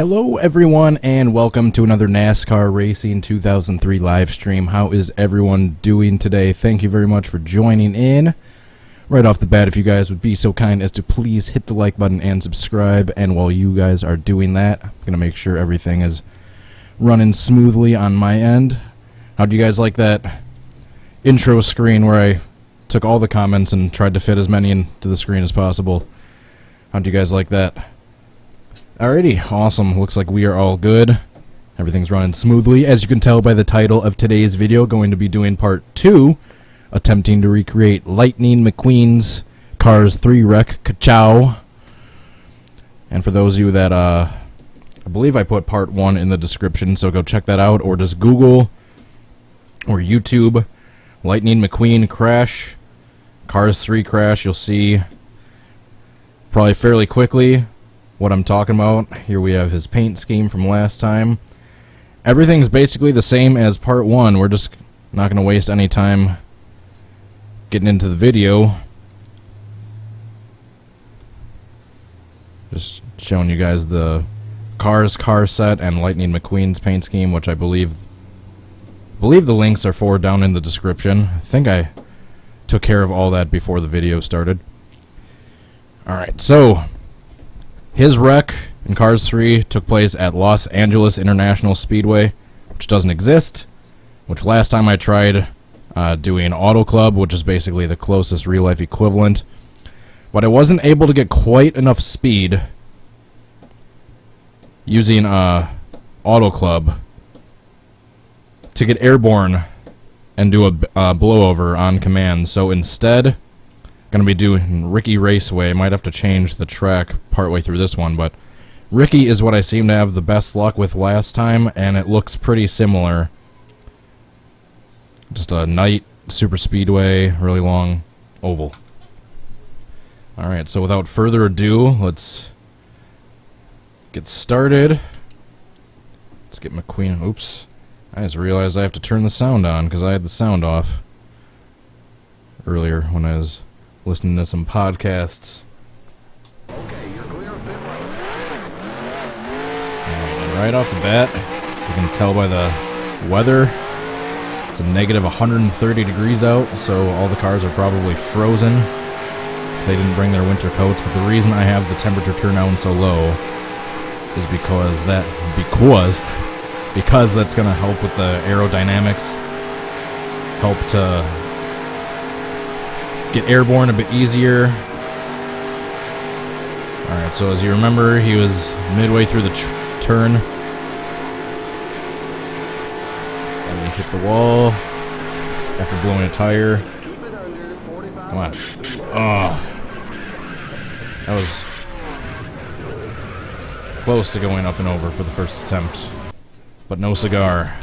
Hello everyone and welcome to another NASCAR Racing 2003 live stream. How is everyone doing today? Thank you very much for joining in. Right off the bat, if you guys would be so kind as to please hit the like button and subscribe. And while you guys are doing that, I'm going to make sure everything is running smoothly on my end. How'd you guys like that intro screen where I took all the comments and tried to fit as many into the screen as possible? How'd you guys like that? Alrighty, awesome. Looks like we are all good. Everything's running smoothly. As you can tell by the title of today's video, going to be doing part 2, attempting to recreate Lightning McQueen's Cars 3 wreck, Chow. And for those of you that, I believe I put part 1 in the description, so go check that out, or just Google or YouTube Lightning McQueen crash, Cars 3 crash. You'll see probably fairly quickly what I'm talking about. Here we have his paint scheme from last time. Everything's basically the same as part 1. We're just not going to waste any time getting into the video. Just showing you guys the Cars car set and Lightning McQueen's paint scheme, which I believe the links are for down in the description. I think I took care of all that before the video started. Alright, so his wreck in Cars 3 took place at Los Angeles International Speedway, which doesn't exist, which last time I tried doing Auto Club, which is basically the closest real-life equivalent, but I wasn't able to get quite enough speed using Auto Club to get airborne and do a blowover on command. So instead, gonna be doing Ricky Raceway. Might have to change the track partway through this one, but Ricky is what I seem to have the best luck with last time, and it looks pretty similar. Just a night super speedway, really long oval. Alright, so without further ado, let's get started. Let's get McQueen. Oops. I just realized I have to turn the sound on because I had the sound off earlier when I was listening to some podcasts. Okay, you're clear of pit lane. Right off the bat, you can tell by the weather, it's a negative 130 degrees out, so all the cars are probably frozen. They didn't bring their winter coats, but the reason I have the temperature turn down so low is because that's going to help with the aerodynamics, help to get airborne a bit easier. Alright, so as you remember, he was midway through the turn. And he hit the wall after blowing a tire. Come on. Oh. That was close to going up and over for the first attempt. But no cigar.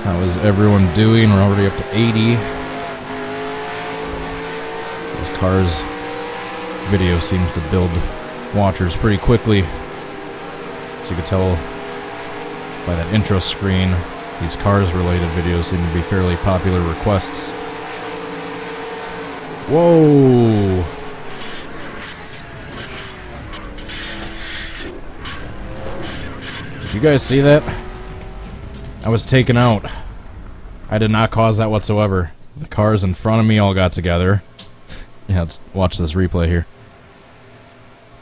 How is everyone doing? We're already up to 80. This car's video seems to build watchers pretty quickly. As you can tell by that intro screen, these cars related videos seem to be fairly popular requests. Whoa! Did you guys see that? I was taken out. I did not cause that whatsoever. The cars in front of me all got together. Yeah, let's watch this replay here.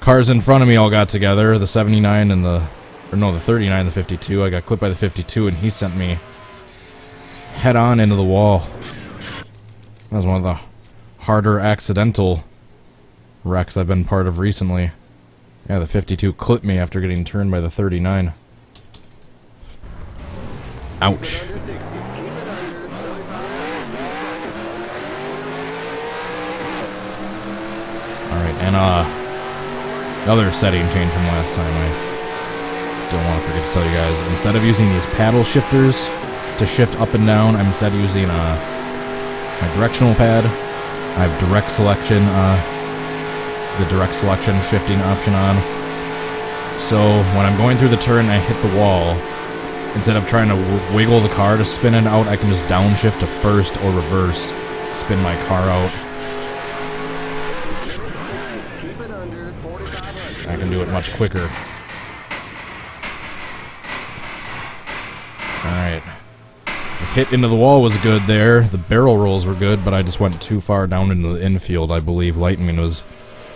Cars in front of me all got together. The 79 and the 39 and the 52. I got clipped by the 52 and he sent me head on into the wall. That was one of the harder accidental wrecks I've been part of recently. Yeah, the 52 clipped me after getting turned by the 39. Ouch. Alright, and another setting change from last time. I don't want to forget to tell you guys. Instead of using these paddle shifters to shift up and down, I'm instead using my directional pad. I have direct selection, the direct selection shifting option on. So when I'm going through the turn and I hit the wall, instead of trying to wiggle the car to spin it out, I can just downshift to first or reverse, spin my car out. Keep it under 4,500. I can do it much quicker. Alright. The hit into the wall was good there. The barrel rolls were good, but I just went too far down into the infield. I believe Lightning was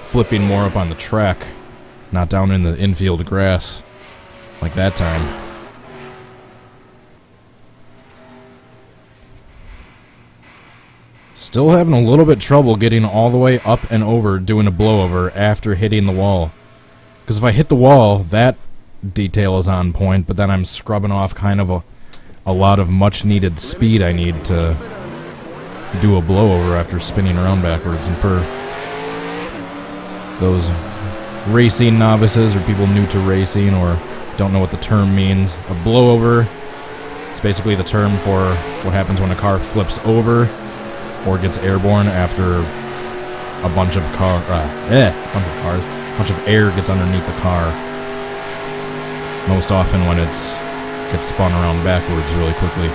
flipping more up on the track, not down in the infield grass like that time. Still having a little bit trouble getting all the way up and over doing a blowover after hitting the wall. Because if I hit the wall, that detail is on point, but then I'm scrubbing off kind of a lot of much needed speed I need to do a blowover after spinning around backwards. And for those racing novices or people new to racing or don't know what the term means, a blowover is basically the term for what happens when a car flips over or gets airborne after a bunch of air gets underneath the car. Most often when it's gets spun around backwards really quickly.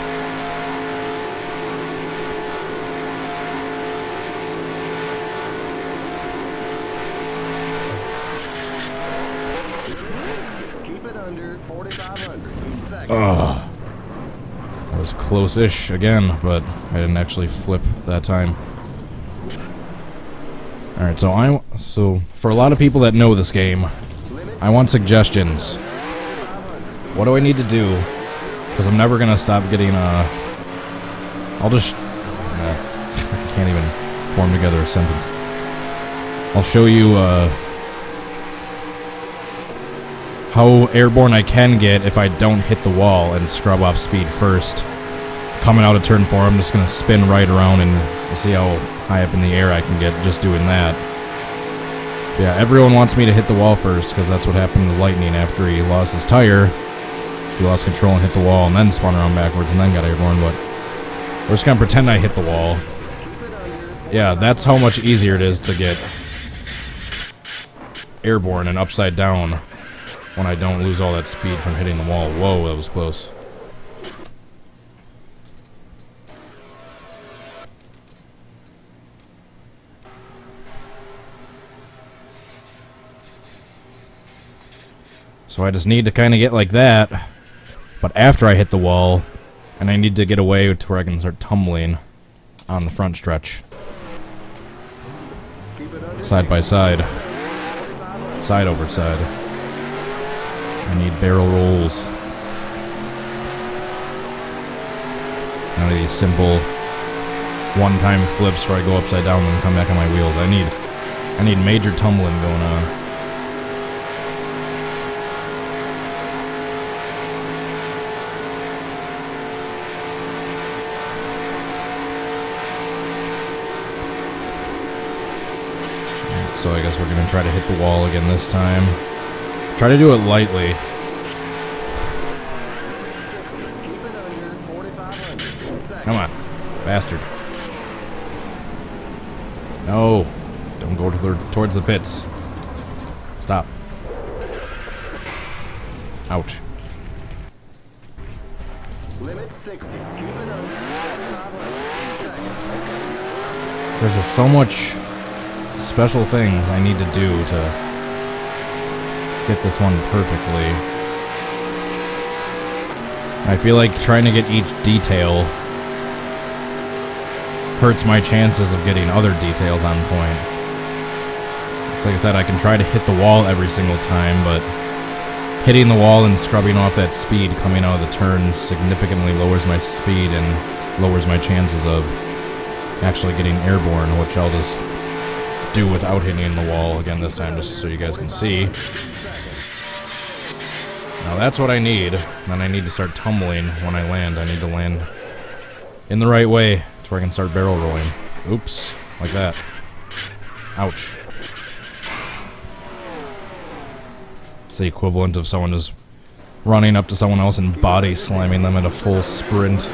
Keep it under 4,500. That was close-ish again, but I didn't actually flip that time. Alright, so for a lot of people that know this game, I want suggestions. What do I need to do? Because I'm never gonna stop getting I'll just I can't even form together a sentence. I'll show you how airborne I can get if I don't hit the wall and scrub off speed first. Coming out of turn 4, I'm just gonna spin right around and see how high up in the air I can get just doing that. Yeah, everyone wants me to hit the wall first because that's what happened to Lightning after he lost his tire. He lost control and hit the wall and then spun around backwards and then got airborne, but we're just gonna pretend I hit the wall. Yeah, that's how much easier it is to get airborne and upside down when I don't lose all that speed from hitting the wall. Whoa, that was close. So I just need to kind of get like that, but after I hit the wall, and I need to get away to where I can start tumbling on the front stretch. Side by side. Side over side. I need barrel rolls. None of these simple one-time flips where I go upside down and come back on my wheels. I need major tumbling going on. So I guess we're going to try to hit the wall again this time. Try to do it lightly. Come on, bastard. No, don't go towards the pits. Stop. Ouch. There's just so much special things I need to do to get this one perfectly. I feel like trying to get each detail hurts my chances of getting other details on point. So like I said, I can try to hit the wall every single time, but hitting the wall and scrubbing off that speed coming out of the turn significantly lowers my speed and lowers my chances of actually getting airborne, which I'll just do without hitting the wall again this time, just so you guys can see. Now that's what I need. Then I need to start tumbling when I land. I need to land in the right way to where I can start barrel rolling. Oops, like that. Ouch. It's the equivalent of someone just running up to someone else and body slamming them at a full sprint.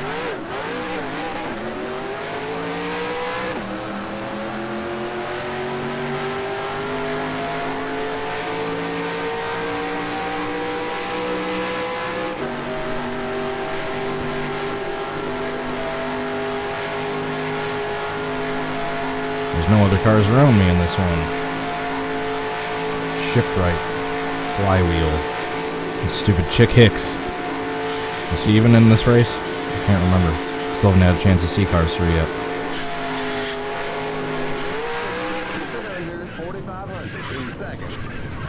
There's no other cars around me in this one. Shift right. Flywheel. And stupid Chick Hicks. Is he even in this race? I can't remember. Still haven't had a chance to see Cars 3 yet.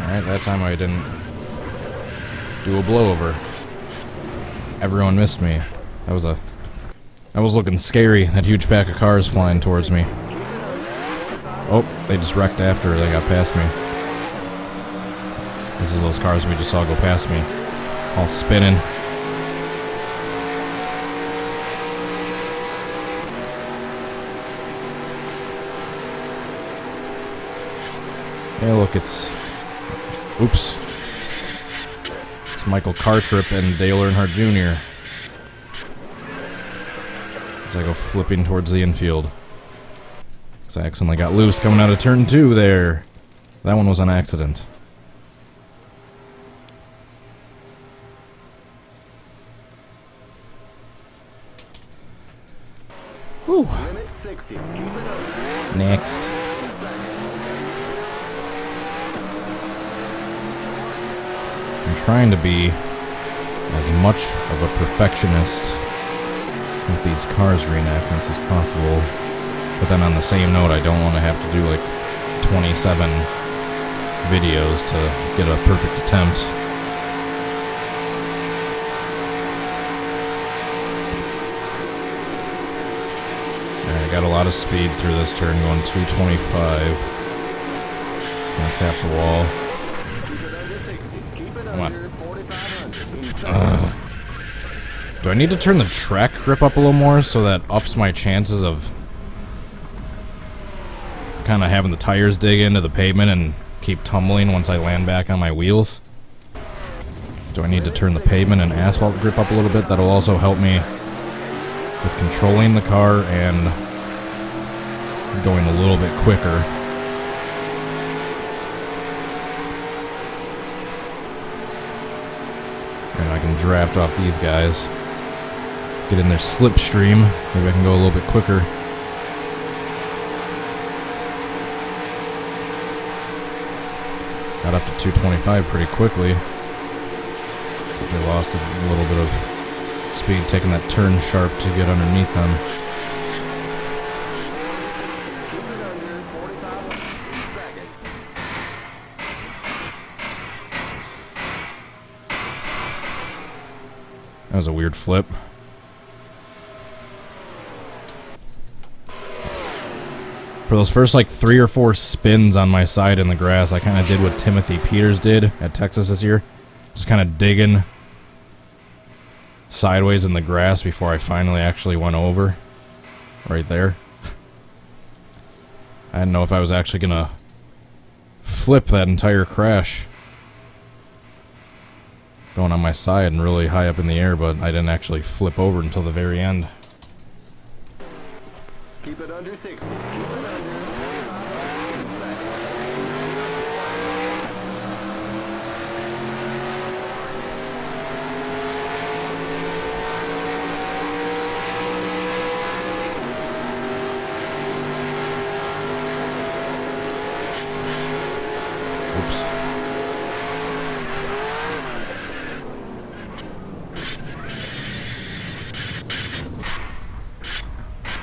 Alright, that time I didn't do a blowover. Everyone missed me. That was looking scary, that huge pack of cars flying towards me. Oh, they just wrecked after they got past me. This is those cars we just saw go past me. All spinning. Hey, look, it's... Oops. It's Michael Cartrip and Dale Earnhardt Jr. As I go flipping towards the infield. I accidentally got loose coming out of turn 2 there. That one was an accident. Whew. Next. I'm trying to be as much of a perfectionist with these Cars reenactments as possible. But then on the same note, I don't want to have to do like 27 videos to get a perfect attempt. Alright, I got a lot of speed through this turn, going 225. Gonna tap the wall. Come on. Do I need to turn the track grip up a little more so that ups my chances of kind of having the tires dig into the pavement and keep tumbling once I land back on my wheels? Do I need to turn the pavement and asphalt grip up a little bit? That'll also help me with controlling the car and going a little bit quicker. And I can draft off these guys. Get in their slipstream. Maybe I can go a little bit quicker. Got up to 225 pretty quickly. We lost a little bit of speed taking that turn sharp to get underneath them. That was a weird flip. For those first like 3 or 4 spins on my side in the grass, I kind of did what Timothy Peters did at Texas this year. Just kind of digging sideways in the grass before I finally actually went over. Right there. I didn't know if I was actually going to flip that entire crash. Going on my side and really high up in the air, but I didn't actually flip over until the very end. Keep it under 60. Keep it under.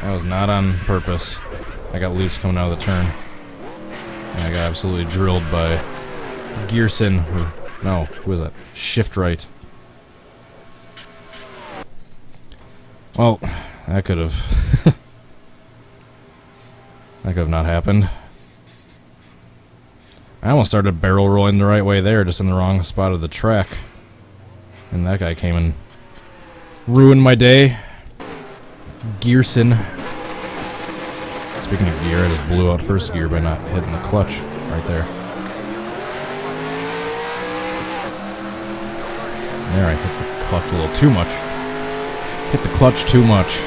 That was not on purpose. I got loose coming out of the turn. And I got absolutely drilled by Gearson. No, who was that? Shift right. Well, that could have... that could have not happened. I almost started barrel rolling the right way there, just in the wrong spot of the track. And that guy came and ruined my day. Gearson. Speaking of gear, I just blew out first gear by not hitting the clutch right there. There, I hit the clutch a little too much. Hit the clutch too much.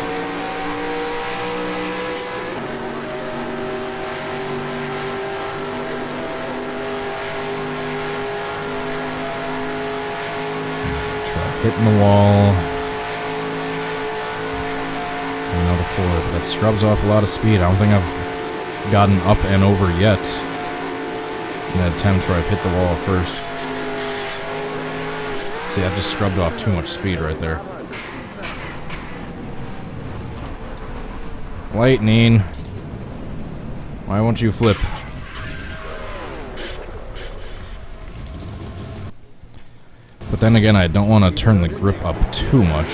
Try hitting the wall. Another 4. That scrubs off a lot of speed. I don't think I've gotten up and over yet in that attempt where I've hit the wall first. See, I just scrubbed off too much speed right there. Lightning. Why won't you flip? But then again, I don't want to turn the grip up too much,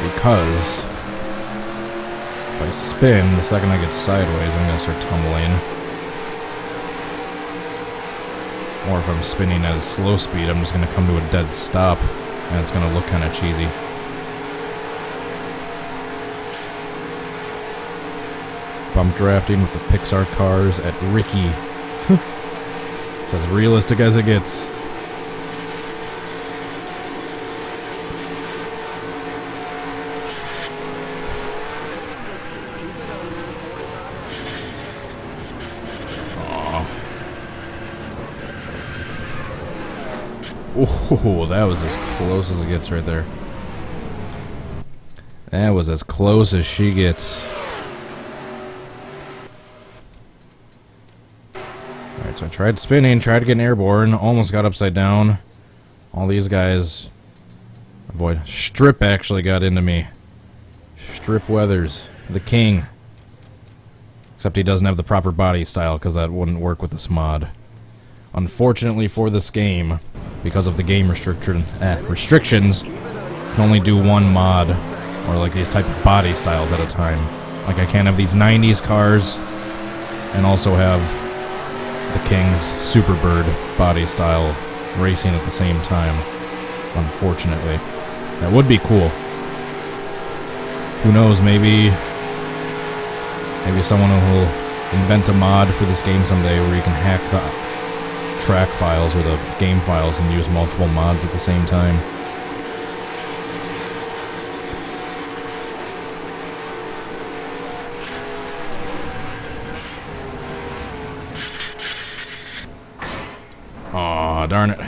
because if I spin, the second I get sideways, I'm going to start tumbling. Or if I'm spinning at a slow speed, I'm just going to come to a dead stop, and it's going to look kind of cheesy. Bump drafting with the Pixar cars at Ricky. It's as realistic as it gets. Oh, that was as close as it gets right there. That was as close as she gets. Alright, so I tried spinning, tried to get airborne, almost got upside down. All these guys avoid. Strip actually got into me. Strip Weathers, the king. Except he doesn't have the proper body style, because that wouldn't work with this mod. Unfortunately for this game, because of the game restrictions, you can only do one mod, or like these type of body styles at a time. Like I can't have these 90s cars, and also have the King's Superbird body style racing at the same time, unfortunately. That would be cool. Who knows, maybe someone will invent a mod for this game someday where you can hack the track files or the game files and use multiple mods at the same time. Aw, darn it.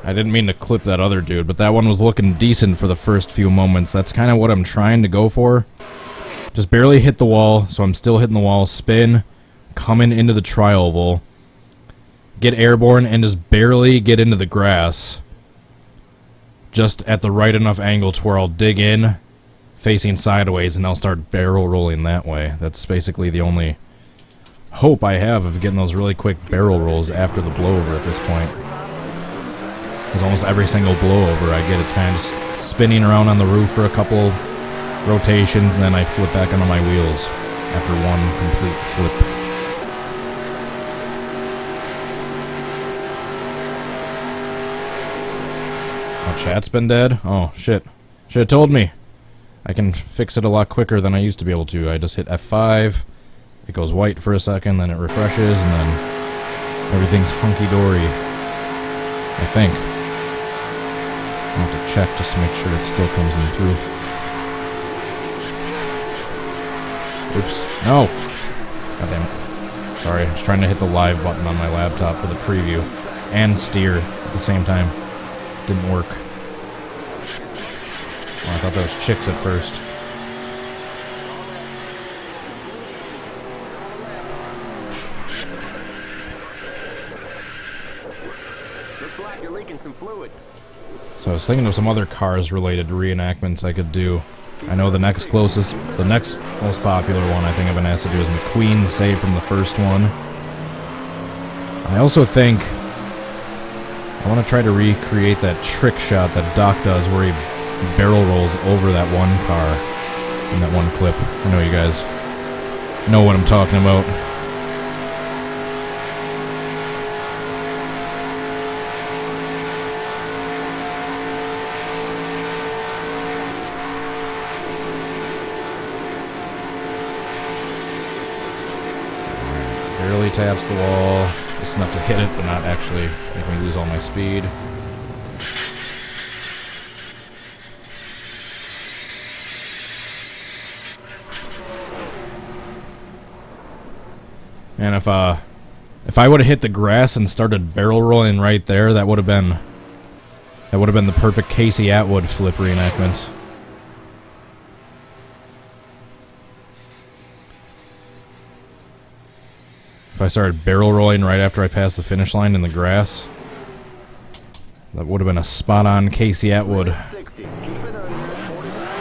I didn't mean to clip that other dude, but that one was looking decent for the first few moments. That's kind of what I'm trying to go for. Just barely hit the wall, so I'm still hitting the wall. Spin, coming into the tri-oval, get airborne, and just barely get into the grass. Just at the right enough angle to where I'll dig in, facing sideways, and I'll start barrel rolling that way. That's basically the only hope I have of getting those really quick barrel rolls after the blowover at this point. Because almost every single blowover I get, it's kind of just spinning around on the roof for a couple rotations, and then I flip back onto my wheels after one complete flip. Oh, chat's been dead? Oh, shit. Should have told me. I can fix it a lot quicker than I used to be able to. I just hit F5, it goes white for a second, then it refreshes, and then everything's hunky-dory. I think. I'll have to check just to make sure it still comes in through. Oops. No! God damn it. Sorry, I was trying to hit the live button on my laptop for the preview. And steer at the same time. Didn't work. Oh, I thought that was chicks at first. Looks like you're leaking some fluid. So I was thinking of some other Cars-related reenactments I could do. I know the next most popular one I think I've been asked to do is McQueen's save from the first one. I also think I want to try to recreate that trick shot that Doc does where he barrel rolls over that one car in that one clip. I know you guys know what I'm talking about. Barely taps the wall, just enough to hit it, but not actually make me lose all my speed. And if I would have hit the grass and started barrel rolling right there, that would have been the perfect Casey Atwood flip reenactment. If I started barrel rolling right after I passed the finish line in the grass, that would have been a spot-on Casey Atwood. 60. Keep it under 45.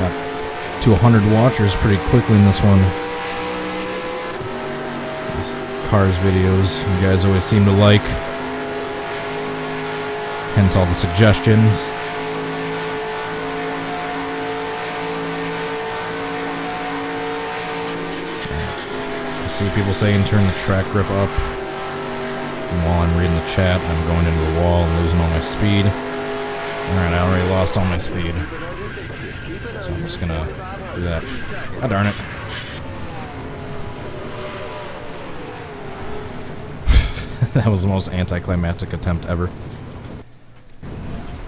Got to 100 watchers pretty quickly in this one. These Cars videos you guys always seem to like. Hence all the suggestions. I see people saying turn the track grip up. And while I'm reading the chat, I'm going into the wall and losing all my speed. Alright, I already lost all my speed. So I'm just gonna do that. Ah, darn it. That was the most anticlimactic attempt ever.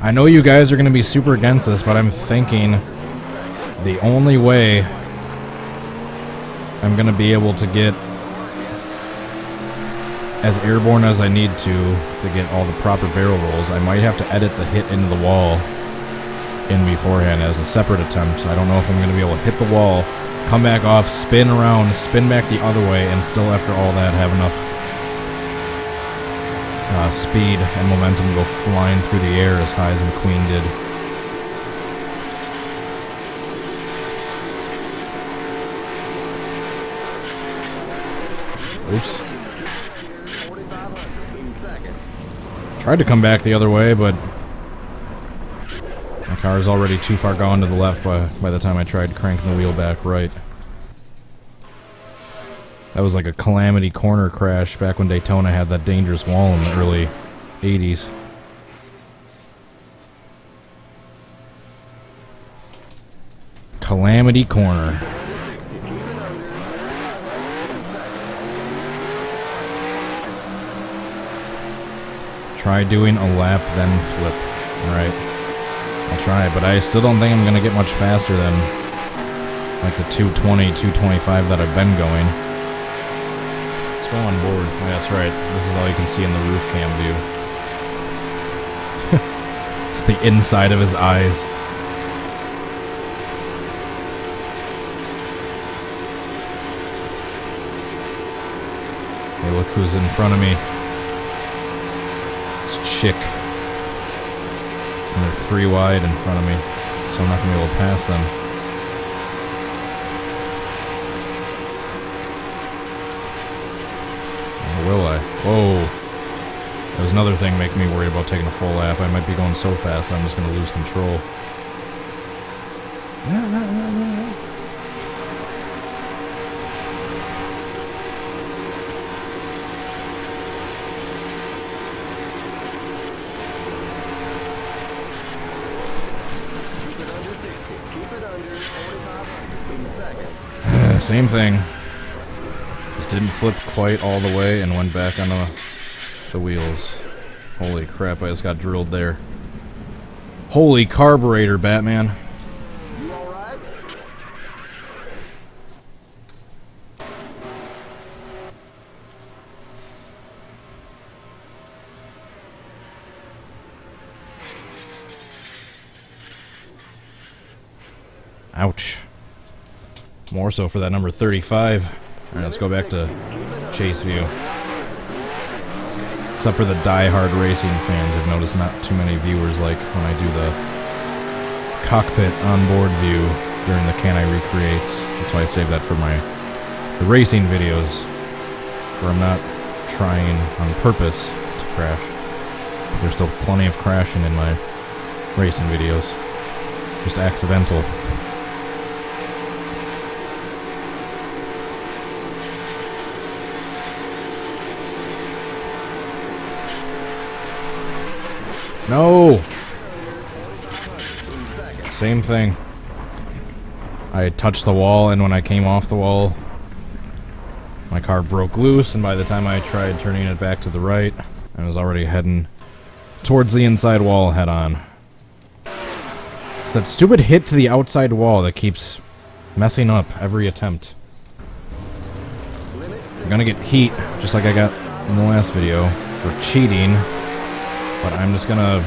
I know you guys are gonna be super against this, but I'm thinking the only way I'm gonna be able to get as airborne as I need to get all the proper barrel rolls, I might have to edit the hit into the wall in beforehand as a separate attempt. I don't know if I'm going to be able to hit the wall, come back off, spin around, spin back the other way, and still after all that have enough speed and momentum to go flying through the air as high as McQueen did. Oops. Tried to come back the other way, but my car is already too far gone to the left by the time I tried cranking the wheel back right. That was like a calamity corner crash back when Daytona had that dangerous wall in the early 80s. Calamity corner. Try doing a lap, then flip. Alright. I'll try, but I still don't think I'm going to get much faster than like the 220, 225 that I've been going. Let's go on board. Oh, that's right. This is all you can see in the roof cam view. It's the inside of his eyes. Hey, look who's in front of me. Chick. And they're 3 wide in front of me, so I'm not going to be able to pass them. Or will I? Whoa. There's another thing making me worried about taking a full lap. I might be going so fast I'm just going to lose control. Same thing. Just didn't flip quite all the way and went back on the wheels. Holy crap, I just got drilled there. Holy carburetor, Batman. You alright? Ouch. More so for that number 35. Alright, let's go back to chase view. Except for the die-hard racing fans, I've noticed not too many viewers like when I do the cockpit onboard view during the Can I Recreates. That's why I save that for the racing videos, where I'm not trying on purpose to crash. But there's still plenty of crashing in my racing videos. Just accidental. No! Same thing. I touched the wall, and when I came off the wall, my car broke loose, and by the time I tried turning it back to the right, I was already heading towards the inside wall head on. It's that stupid hit to the outside wall that keeps messing up every attempt. I'm gonna get heat, just like I got in the last video, for cheating. But I'm just gonna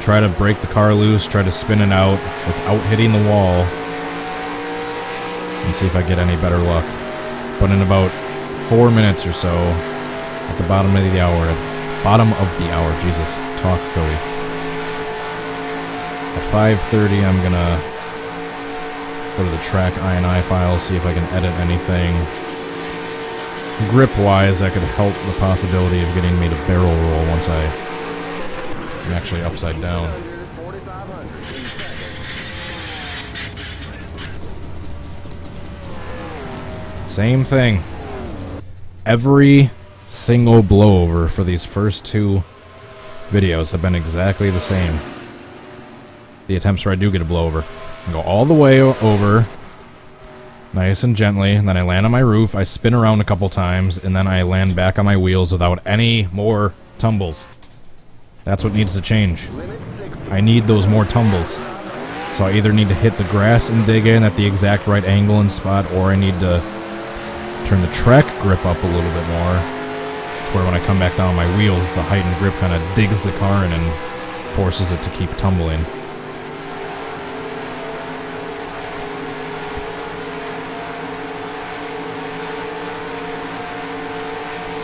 try to break the car loose, try to spin it out without hitting the wall, and see if I get any better luck. But in about 4 minutes or so, at the bottom of the hour, Jesus, talk, Cody. At 5:30, I'm gonna go to the track INI file, see if I can edit anything. Grip-wise, that could help the possibility of getting me to barrel roll once I'm actually upside down. Same thing. Every single blowover for these first 2 videos have been exactly the same. The attempts where I do get a blowover. I go all the way over, nice and gently, and then I land on my roof, I spin around a couple times, and then I land back on my wheels without any more tumbles. That's what needs to change. I need those more tumbles. So I either need to hit the grass and dig in at the exact right angle and spot, or I need to turn the track grip up a little bit more, where when I come back down on my wheels, the heightened grip kind of digs the car in and forces it to keep tumbling.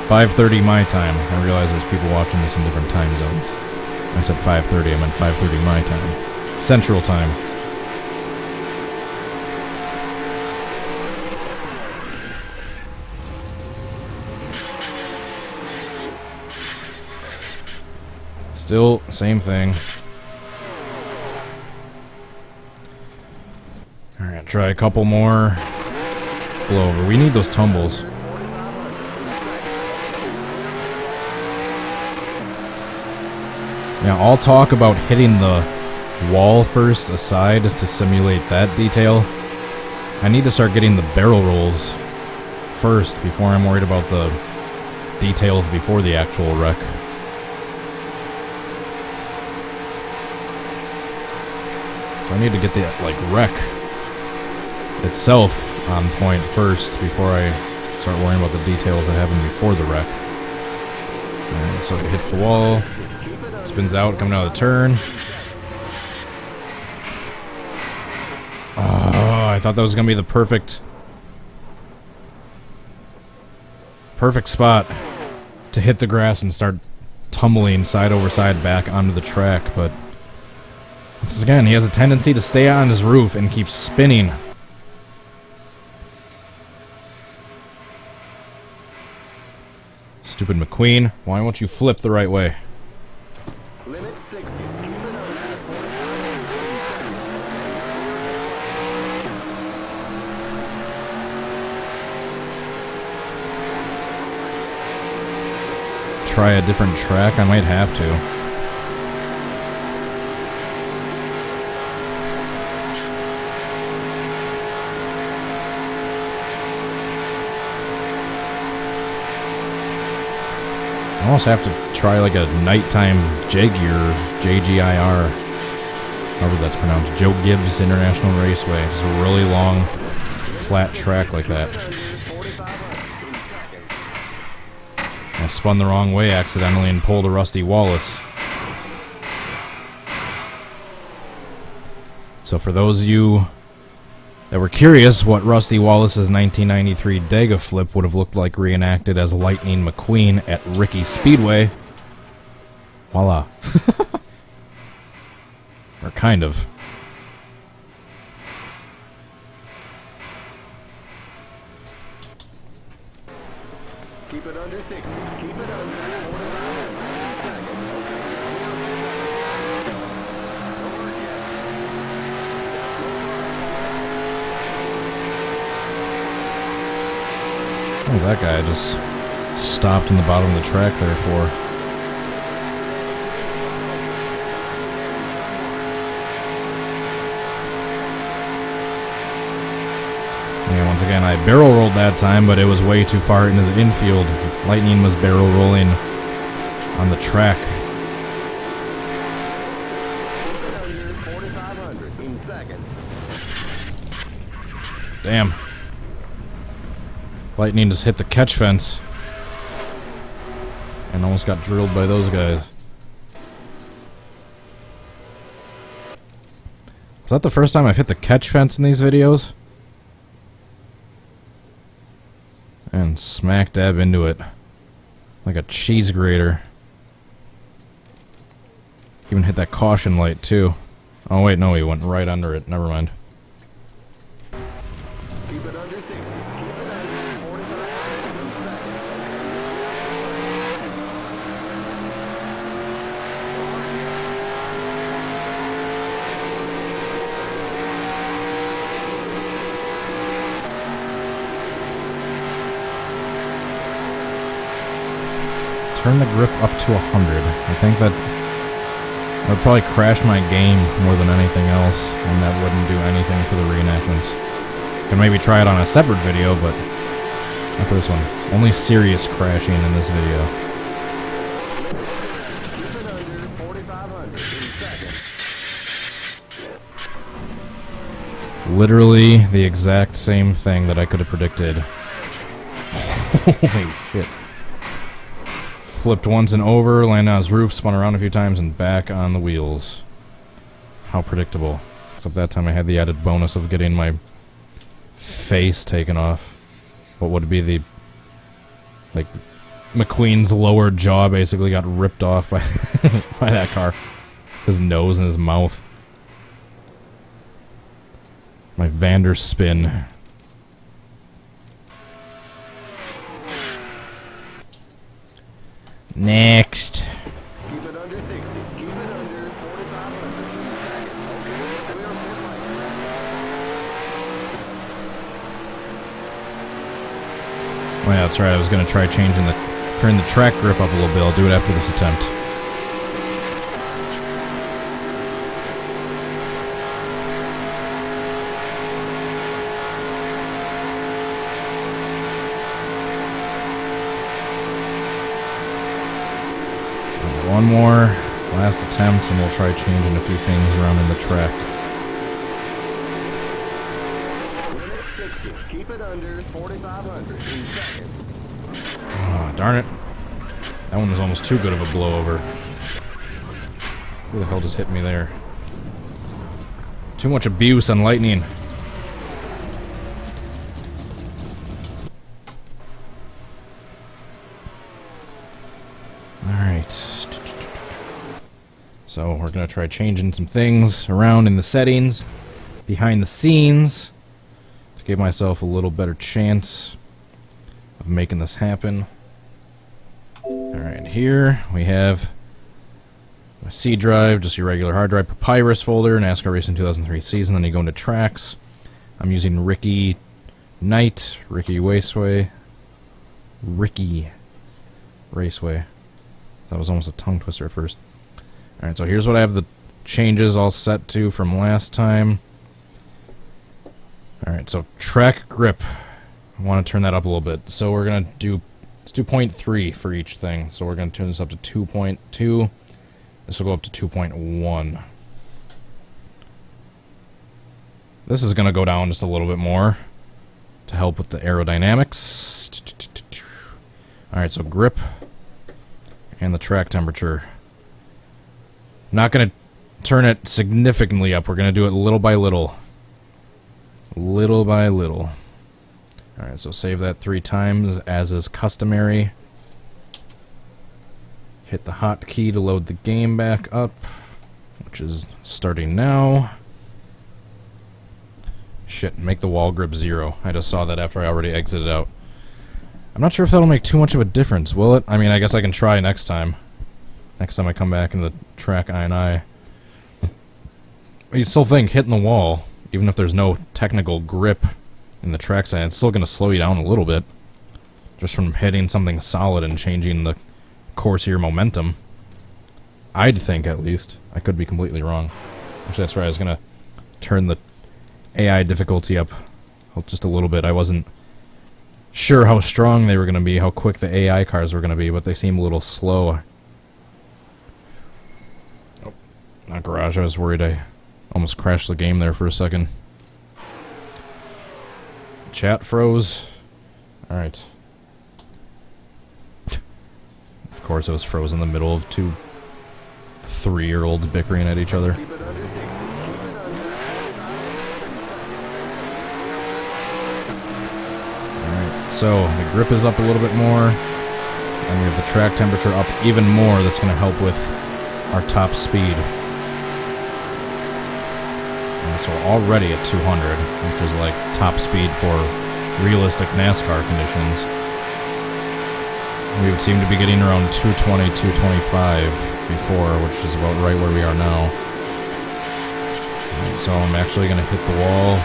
.5:30 my time. I realize there's people watching this in different time zones. I said 5:30, I meant 5:30 my time. Central time. Still, same thing. Alright, try a couple more. Blowover. We need those tumbles. Now, I'll talk about hitting the wall first aside to simulate that detail. I need to start getting the barrel rolls first before I'm worried about the details before the actual wreck. So I need to get the wreck itself on point first before I start worrying about the details that happen before the wreck. Alright, so it hits the wall, spins out, coming out of the turn. Oh, I thought that was going to be the perfect spot to hit the grass and start tumbling side over side back onto the track, but once again, he has a tendency to stay on his roof and keep spinning. Stupid McQueen, why won't you flip the right way? Try a different track? I might have to. I almost have to try like a nighttime Jaguar, JGIR, however that's pronounced, Joe Gibbs International Raceway. Just a really long, flat track like that. I spun the wrong way accidentally and pulled a Rusty Wallace. So for those of you that were curious what Rusty Wallace's 1993 Dega flip would have looked like reenacted as Lightning McQueen at Ricky Speedway, voila. Or kind of. Keep it under 60. Keep it under 45 seconds. What was that guy just stopped in the bottom of the track there for? Yeah, once again, I barrel rolled that time, but it was way too far into the infield. Lightning was barrel rolling on the track. Damn. Lightning just hit the catch fence and almost got drilled by those guys. Is that the first time I've hit the catch fence in these videos? And smack dab into it. Like a cheese grater. Even hit that caution light, too. Oh, wait, no, he went right under it. Never mind. Keep it under 60. Keep it under 45 seconds. Turn the grip up to 100. I think that would probably crash my game more than anything else, and that wouldn't do anything for the reenactments. Can maybe try it on a separate video, but not for this one. Only serious crashing in this video. Keep it under 4,500 in seconds. Literally the exact same thing that I could have predicted. Holy shit. Flipped once and over, landed on his roof, spun around a few times, and back on the wheels. How predictable. Except that time I had the added bonus of getting my face taken off. What would be the... like, McQueen's lower jaw basically got ripped off by, by that car. His nose and his mouth. My Vander spin. Next. Keep it under 60. Keep it under 4,500 in seconds. Okay, clear for flight. Oh yeah, that's right. I was gonna try changing turn the track grip up a little bit. I'll do it after this attempt. One more last attempt, and we'll try changing a few things around in the track. Limit 60. Keep it under 4,500 in seconds. Oh, darn it. That one was almost too good of a blowover. Who the hell just hit me there? Too much abuse on Lightning. Alright. So we're going to try changing some things around in the settings, behind the scenes, to give myself a little better chance of making this happen. Alright, here we have a C drive, just your regular hard drive, Papyrus folder, NASCAR Racing 2003 season, then you go into tracks. I'm using Ricky Knight, Ricky Raceway. That was almost a tongue twister at first. Alright, so here's what I have the changes all set to from last time. Alright, so track grip. I want to turn that up a little bit. So we're going to do, let's do 0.3 for each thing. So we're going to turn this up to 2.2. This will go up to 2.1. This is going to go down just a little bit more to help with the aerodynamics. Alright, so grip and the track temperature. Not going to turn it significantly up. We're going to do it little by little. Little by little. Alright, so save that 3 times as is customary. Hit the hotkey to load the game back up, which is starting now. Shit, make the wall grip 0. I just saw that after I already exited out. I'm not sure if that'll make too much of a difference, will it? I mean, I guess I can try next time. Next time I come back in the track I&I. You'd still think hitting the wall, even if there's no technical grip in the track side, it's still going to slow you down a little bit. Just from hitting something solid and changing the course of your momentum. I'd think, at least. I could be completely wrong. Actually, that's right. I was going to turn the AI difficulty up just a little bit. I wasn't sure how strong they were going to be, how quick the AI cars were going to be, but they seem a little slow. Oh, not garage. I was worried I almost crashed the game there for a second. Chat froze. Alright. Of course it was frozen in the middle of 2 3-year-olds bickering at each other. Keep it under 60. Keep it under so the grip is up a little bit more, and we have the track temperature up even more. That's going to help with our top speed. And so already at 200, which is like top speed for realistic NASCAR conditions. We would seem to be getting around 220, 225 before, which is about right where we are now. Right, so I'm actually going to hit the wall.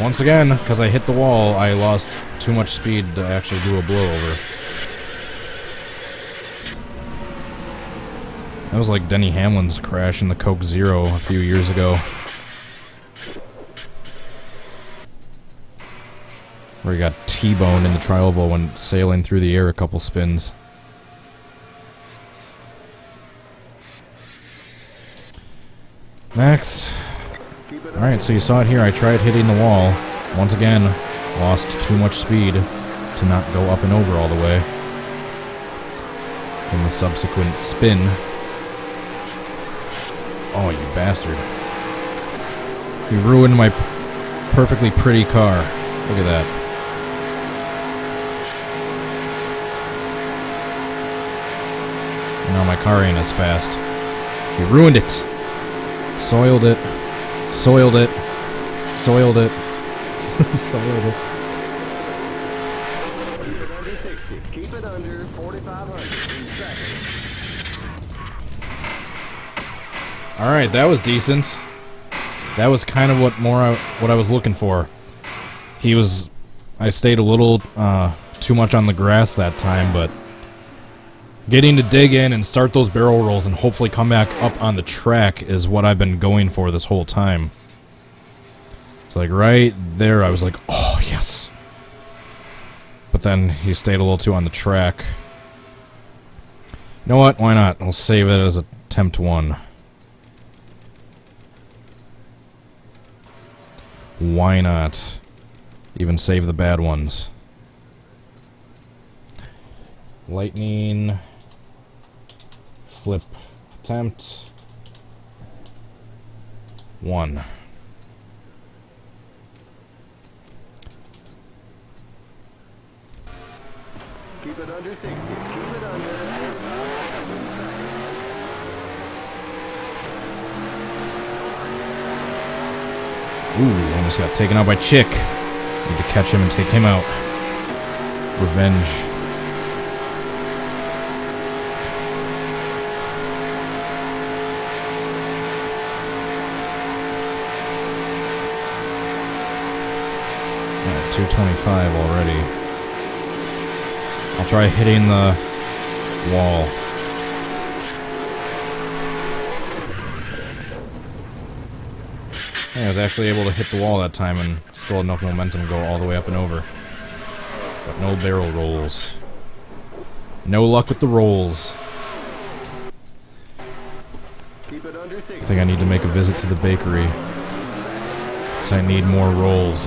Once again, because I hit the wall, I lost too much speed to actually do a blowover. That was like Denny Hamlin's crash in the Coke Zero a few years ago, where he got T-boned in the trial when sailing through the air a couple spins. Next. Alright, so you saw it here. I tried hitting the wall. Once again, lost too much speed to not go up and over all the way in the subsequent spin. Oh, you bastard. You ruined my perfectly pretty car. Look at that. Now my car ain't as fast. You ruined it. Soiled it. Soiled it. Soiled it. Soiled it. Keep it under 60. Keep it under 4,500 in seconds. Alright, that was decent. That was kind of what I was looking for. I stayed a little too much on the grass that time, but getting to dig in and start those barrel rolls and hopefully come back up on the track is what I've been going for this whole time. So like right there I was like, oh yes. But then he stayed a little too on the track. You know what? Why not? I'll save it as attempt 1. Why not? Even save the bad ones. Lightning flip attempt 1. Keep it under 60. Keep it under. Ooh, almost got taken out by Chick. Need to catch him and take him out. Revenge. Alright, 225 already. I'll try hitting the wall. I was actually able to hit the wall that time and still had enough momentum to go all the way up and over. But no barrel rolls. No luck with the rolls. Keep it under 60. I think I need to make a visit to the bakery, because I need more rolls.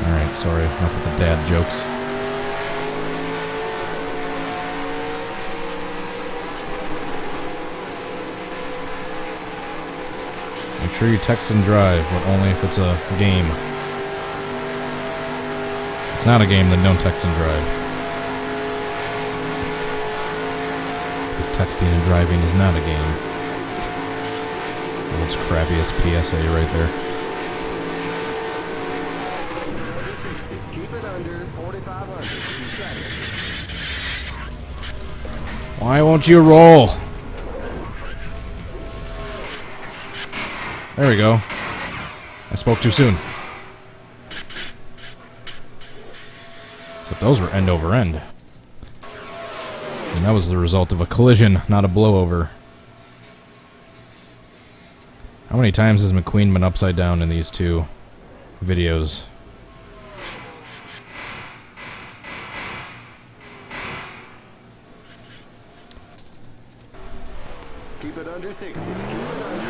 Alright, sorry, enough with the dad jokes. Make sure you text and drive, but only if it's a game. If it's not a game, then don't text and drive. Because texting and driving is not a game. World's crappiest PSA right there. Keep it under 4,500 in seconds. Why won't you roll? There we go. I spoke too soon. Except those were end over end. And that was the result of a collision, not a blowover. How many times has McQueen been upside down in these two videos? Keep it under 60. Keep it under.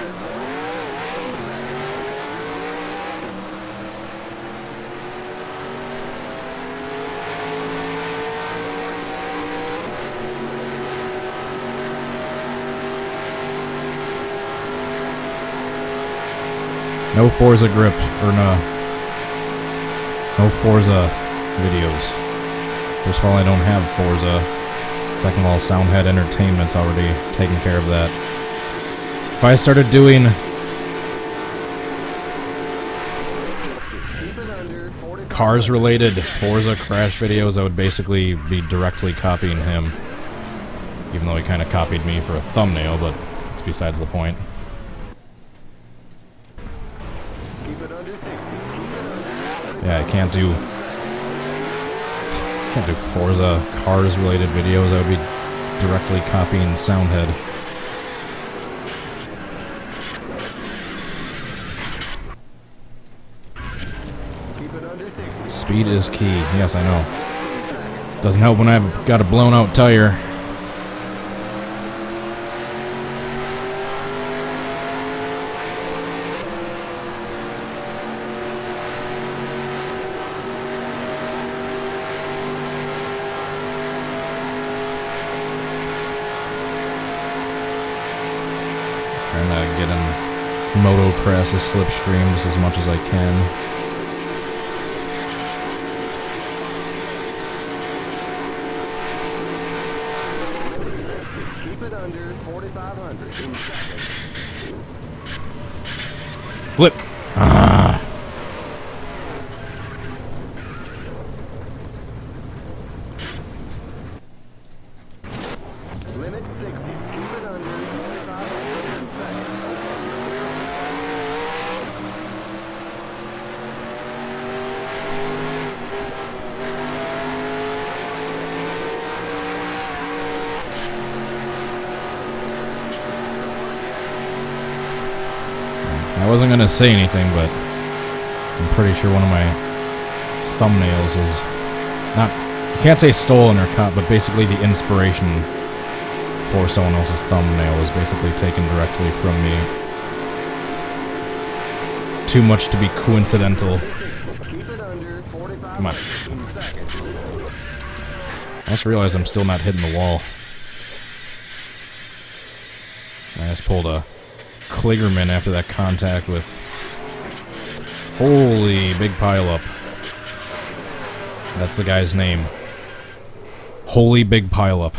No Forza grip, or no Forza videos. First of all, I don't have Forza. Second of all, Soundhead Entertainment's already taken care of that. If I started doing Cars-related Forza crash videos, I would basically be directly copying him. Even though he kind of copied me for a thumbnail, but it's besides the point. Yeah, I can't do Forza Cars-related videos. I would be directly copying Soundhead. Speed is key. Yes, I know. Doesn't help when I've got a blown-out tire. Trying to get in motocross's slipstream just as much as I can. Under 4,500 in seconds. Flip. Ah. Limit 60. Keep it under 4,500 in seconds. I wasn't going to say anything, but I'm pretty sure one of my thumbnails was not, you can't say stolen or cut, but basically the inspiration for someone else's thumbnail was basically taken directly from me. Too much to be coincidental. Come on. I just realized I'm still not hitting the wall. I just pulled a Kligerman after that contact with holy big pileup. That's the guy's name. Holy big pileup.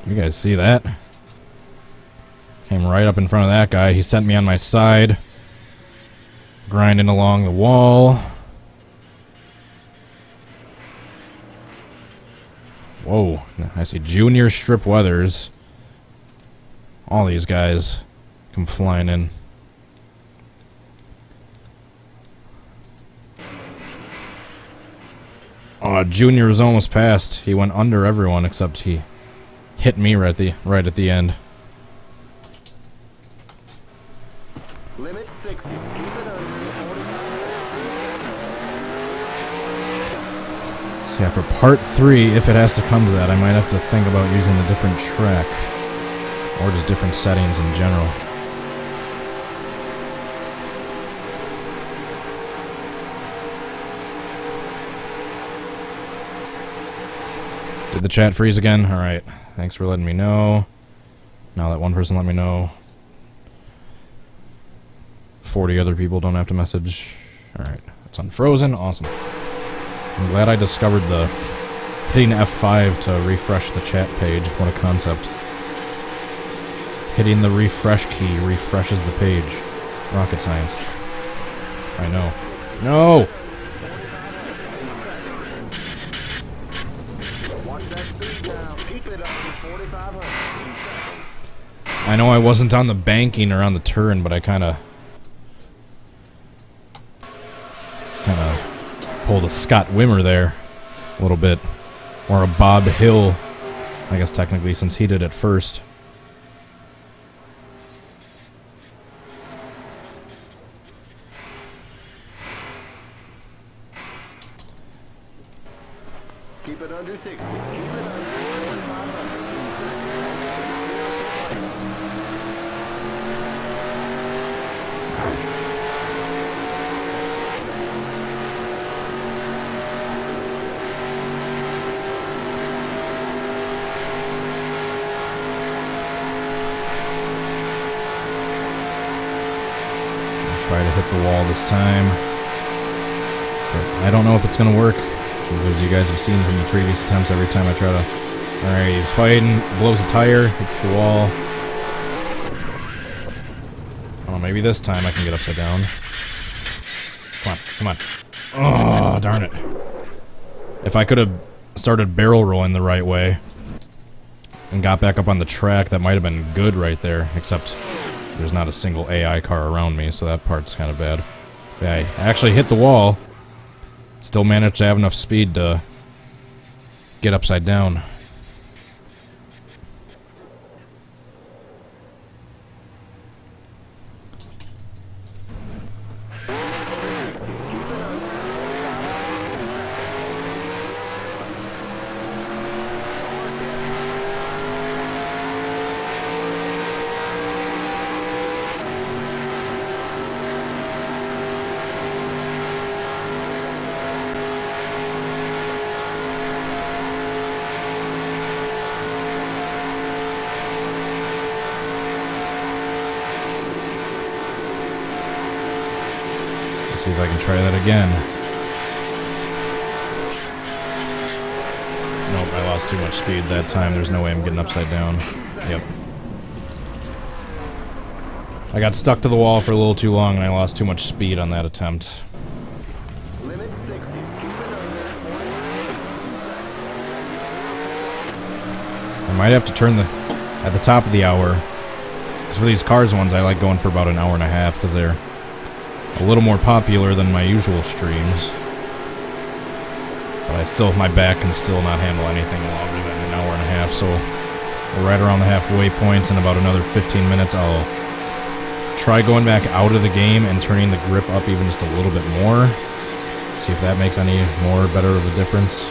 You guys see that? Came right up in front of that guy. He sent me on my side, grinding along the wall. Whoa, I see Junior Strip Weathers. All these guys come flying in. Oh, Junior was almost past. He went under everyone except he hit me right at the end. Limit 60. Keep it under 4,500. So yeah, for part 3, if it has to come to that, I might have to think about using a different track. Or just different settings in general. Did the chat freeze again? Alright. Thanks for letting me know. Now that one person let me know. 40 other people don't have to message. Alright. It's unfrozen. Awesome. I'm glad I discovered the hitting F5 to refresh the chat page. What a concept. Hitting the refresh key refreshes the page. Rocket science. I know. No! I know I wasn't on the banking or on the turn, but I kinda pulled a Scott Wimmer there a little bit. Or a Bob Hill, I guess technically, since he did it first. Keep it under 60. Keep it under 4,500. Try to hit the wall this time. But I don't know if it's going to work. Because as you guys have seen from the previous attempts, every time I try to... Alright, he's fighting, blows a tire, hits the wall. Oh, maybe this time I can get upside down. Come on, come on. Oh, darn it. If I could have started barrel rolling the right way and got back up on the track, that might have been good right there, except there's not a single AI car around me, so that part's kind of bad. But I actually hit the wall. Still managed to have enough speed to get upside down. See if I can try that again. Nope, I lost too much speed that time. There's no way I'm getting upside down. Yep. I got stuck to the wall for a little too long and I lost too much speed on that attempt. I might have to turn at the top of the hour. Because for these cars ones, I like going for about an hour and a half because they're a little more popular than my usual streams. But my back can still not handle anything longer than an hour and a half, so we're right around the halfway points. In about another 15 minutes, I'll try going back out of the game and turning the grip up even just a little bit more. See if that makes any more better of a difference.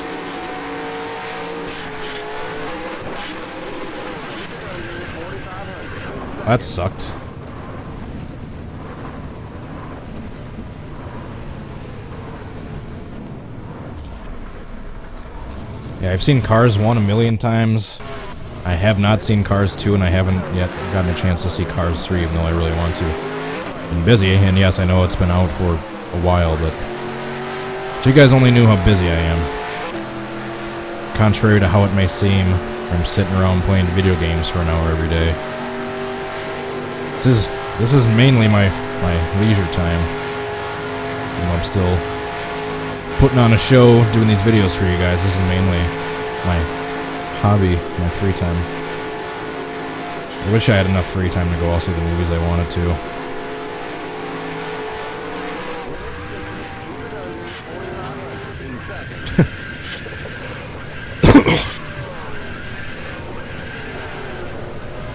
That sucked. Yeah, I've seen Cars 1 a million times. I have not seen Cars 2, and I haven't yet gotten a chance to see Cars 3, even though I really want to. Been busy, and yes, I know it's been out for a while, but... So you guys only knew how busy I am. Contrary to how it may seem, I'm sitting around playing video games for an hour every day. This is mainly my leisure time. You know, I'm still putting on a show, doing these videos for you guys. This is mainly my hobby, my free time. I wish I had enough free time to go all see the movies I wanted to.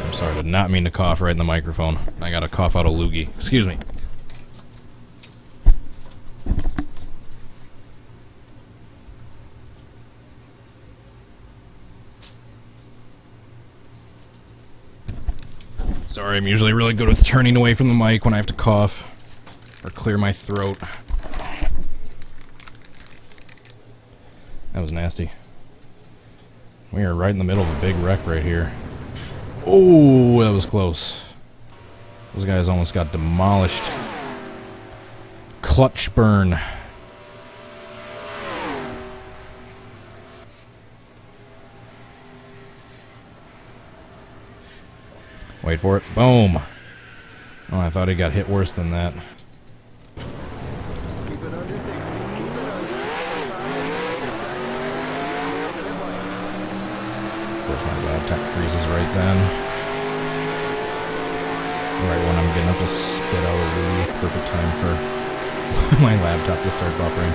I'm sorry, I did not mean to cough right in the microphone. I gotta cough out a loogie. Excuse me. Sorry, I'm usually really good with turning away from the mic when I have to cough or clear my throat. That was nasty. We are right in the middle of a big wreck right here. Oh, that was close. Those guys almost got demolished. Clutch burn. Wait for it. Boom. Oh, I thought he got hit worse than that. Of course, my laptop freezes right then. Right when I'm getting up to spit out a really perfect time for my laptop to start buffering.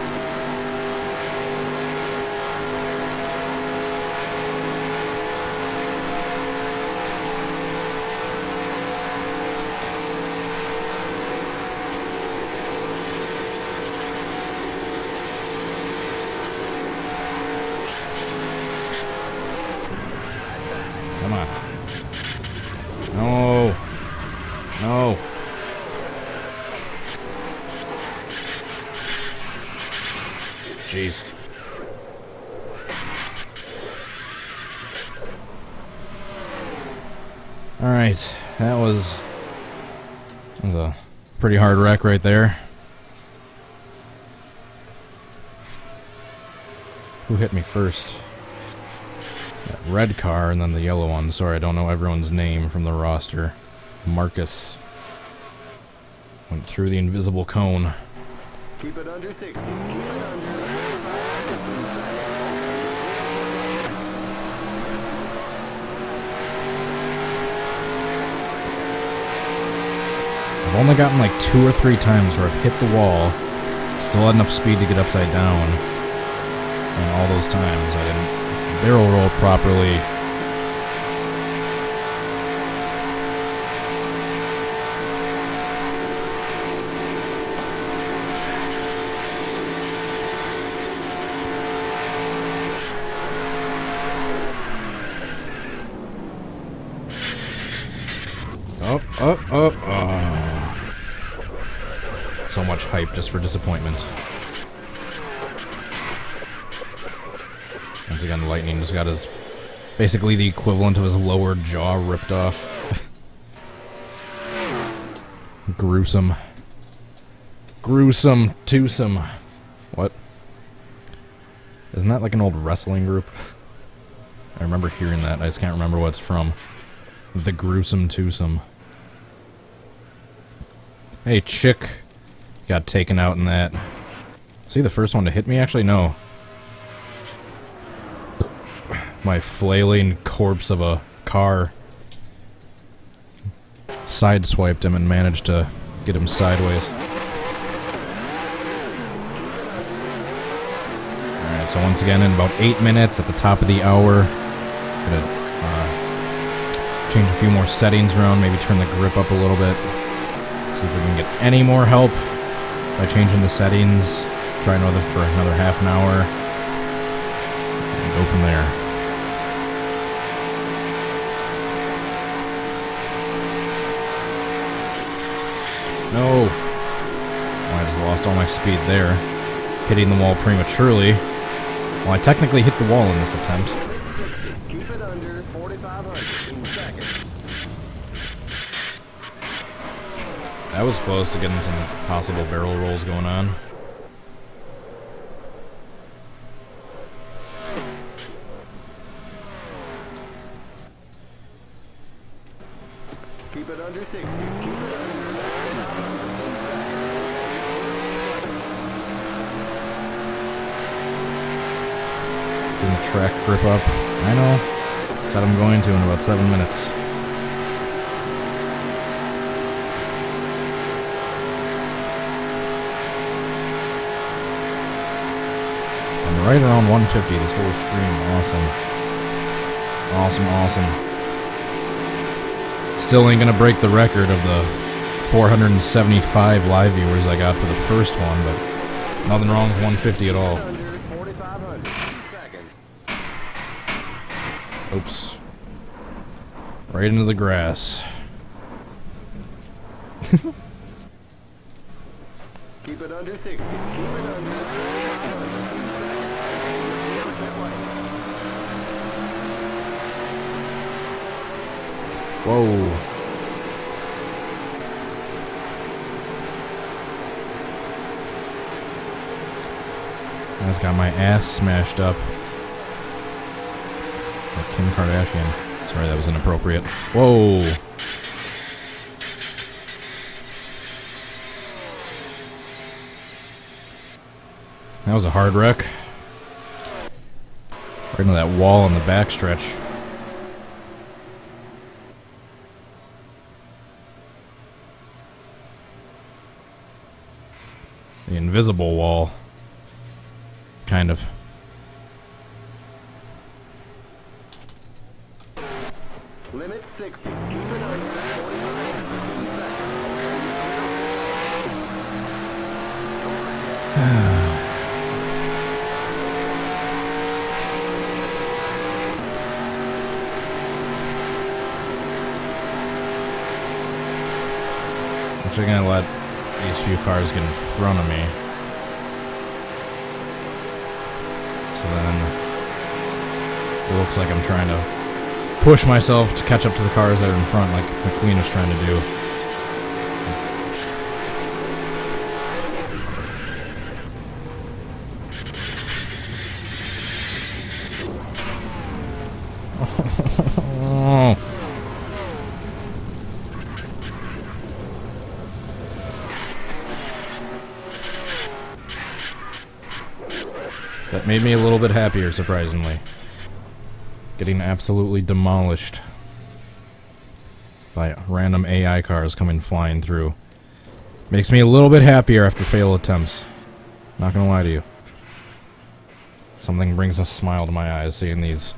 Come on. No. No. Jeez. Alright. That was a Pretty hard wreck right there. Who hit me first? That red car and then the yellow one. Sorry, I don't know everyone's name from the roster. Marcus. Went through the invisible cone. Keep it under 60. Keep it under. I've only gotten like 2 or 3 times where I've hit the wall, still had enough speed to get upside down, and all those times I didn't barrel roll properly. Oh. So much hype just for disappointment. Once again, Lightning just got his, basically the equivalent of his lower jaw ripped off. Gruesome. Gruesome twosome. What? Isn't that like an old wrestling group? I remember hearing that. I just can't remember what it's from. The Gruesome Twosome. Hey, chick. Got taken out in that. Was he the first one to hit me? Actually, no. My flailing corpse of a car sideswiped him and managed to get him sideways. Alright, so once again, in about 8 minutes at the top of the hour, gonna change a few more settings around, maybe turn the grip up a little bit. See if we can get any more help by changing the settings. Try another for another half an hour. And go from there. No! Oh, I just lost all my speed there. Hitting the wall prematurely. Well, I technically hit the wall in this attempt. Keep it under 4,500 in seconds. That was close to getting some possible barrel rolls going on. Keep it under 60. Keep it under. Getting the track grip up. I know. Said I'm going to in about 7 minutes. I'm right around 150 this whole stream. Awesome. Still ain't gonna break the record of the 475 live viewers I got for the first one, but nothing wrong with 150 at all. Under 4,500 seconds. Oops. Right into the grass. Keep it under 60. Keep it under. Whoa. I just got my ass smashed up. Like Kim Kardashian. Sorry, that was inappropriate. Whoa. That was a hard wreck. Right into that wall in the backstretch. The invisible wall. Kind of. Limit 60. Keep it under 4,500 Actually gonna let these few cars get in front of me. So then it looks like I'm trying to push myself to catch up to the cars that are in front, like McQueen is trying to do. That made me a little bit happier, surprisingly. Getting absolutely demolished by random AI cars coming flying through. Makes me a little bit happier after failed attempts. Not gonna lie to you. Something brings a smile to my eyes seeing these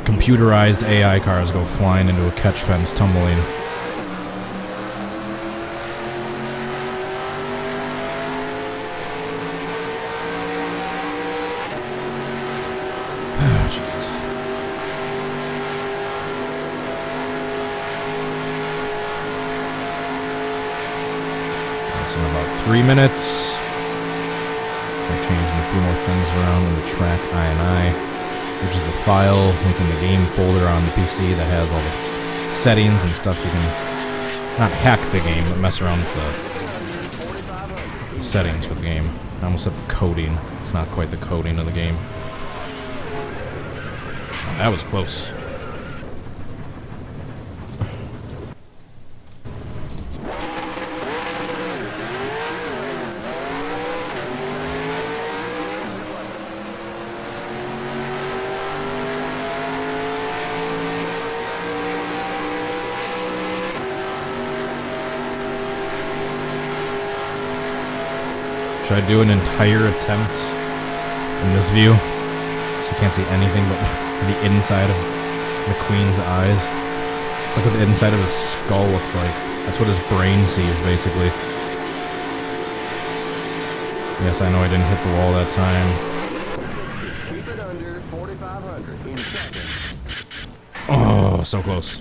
computerized AI cars go flying into a catch fence, tumbling. Oh, Jesus. That's in about 3 minutes. I'm changing a few more things around in the track INI, which is the file within the game folder on the PC that has all the settings and stuff. You can not hack the game, but mess around with the settings for the game. I almost said coding. It's not quite the coding of the game. Oh, that was close. Should I do an entire attempt in this view? So you can't see anything but the inside of McQueen's eyes. It's like what the inside of his skull looks like. That's what his brain sees, basically. Yes, I know I didn't hit the wall that time. Keep it under 4,500 in seconds. Oh, so close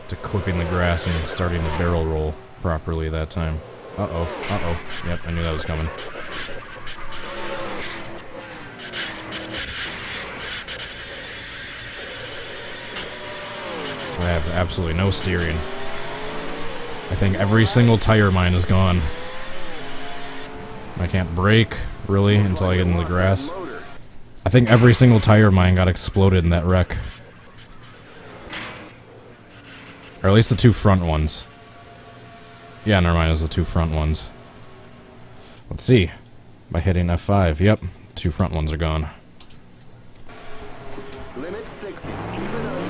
to clipping the grass and starting to barrel roll properly that time. Uh-oh, uh-oh. Yep, I knew that was coming. I have absolutely no steering. I think every single tire of mine is gone. I can't brake, really, until I get into the grass. I think every single tire of mine got exploded in that wreck. Or at least the two front ones. Yeah, never mind, it was the two front ones. Let's see. By hitting F5, yep, two front ones are gone. Limit 60. Keep it under.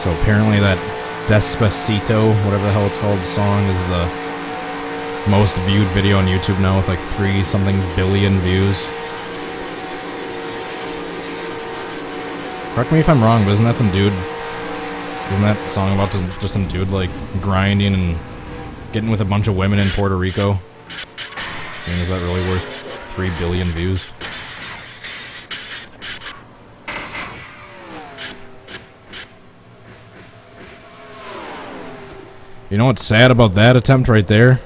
So apparently that Despacito, whatever the hell it's called, song is the most viewed video on YouTube now with like 3-something billion views. Correct me if I'm wrong, but isn't that some dude? Isn't that song about just some dude like grinding and getting with a bunch of women in Puerto Rico? I mean, is that really worth 3 billion views? You know what's sad about that attempt right there?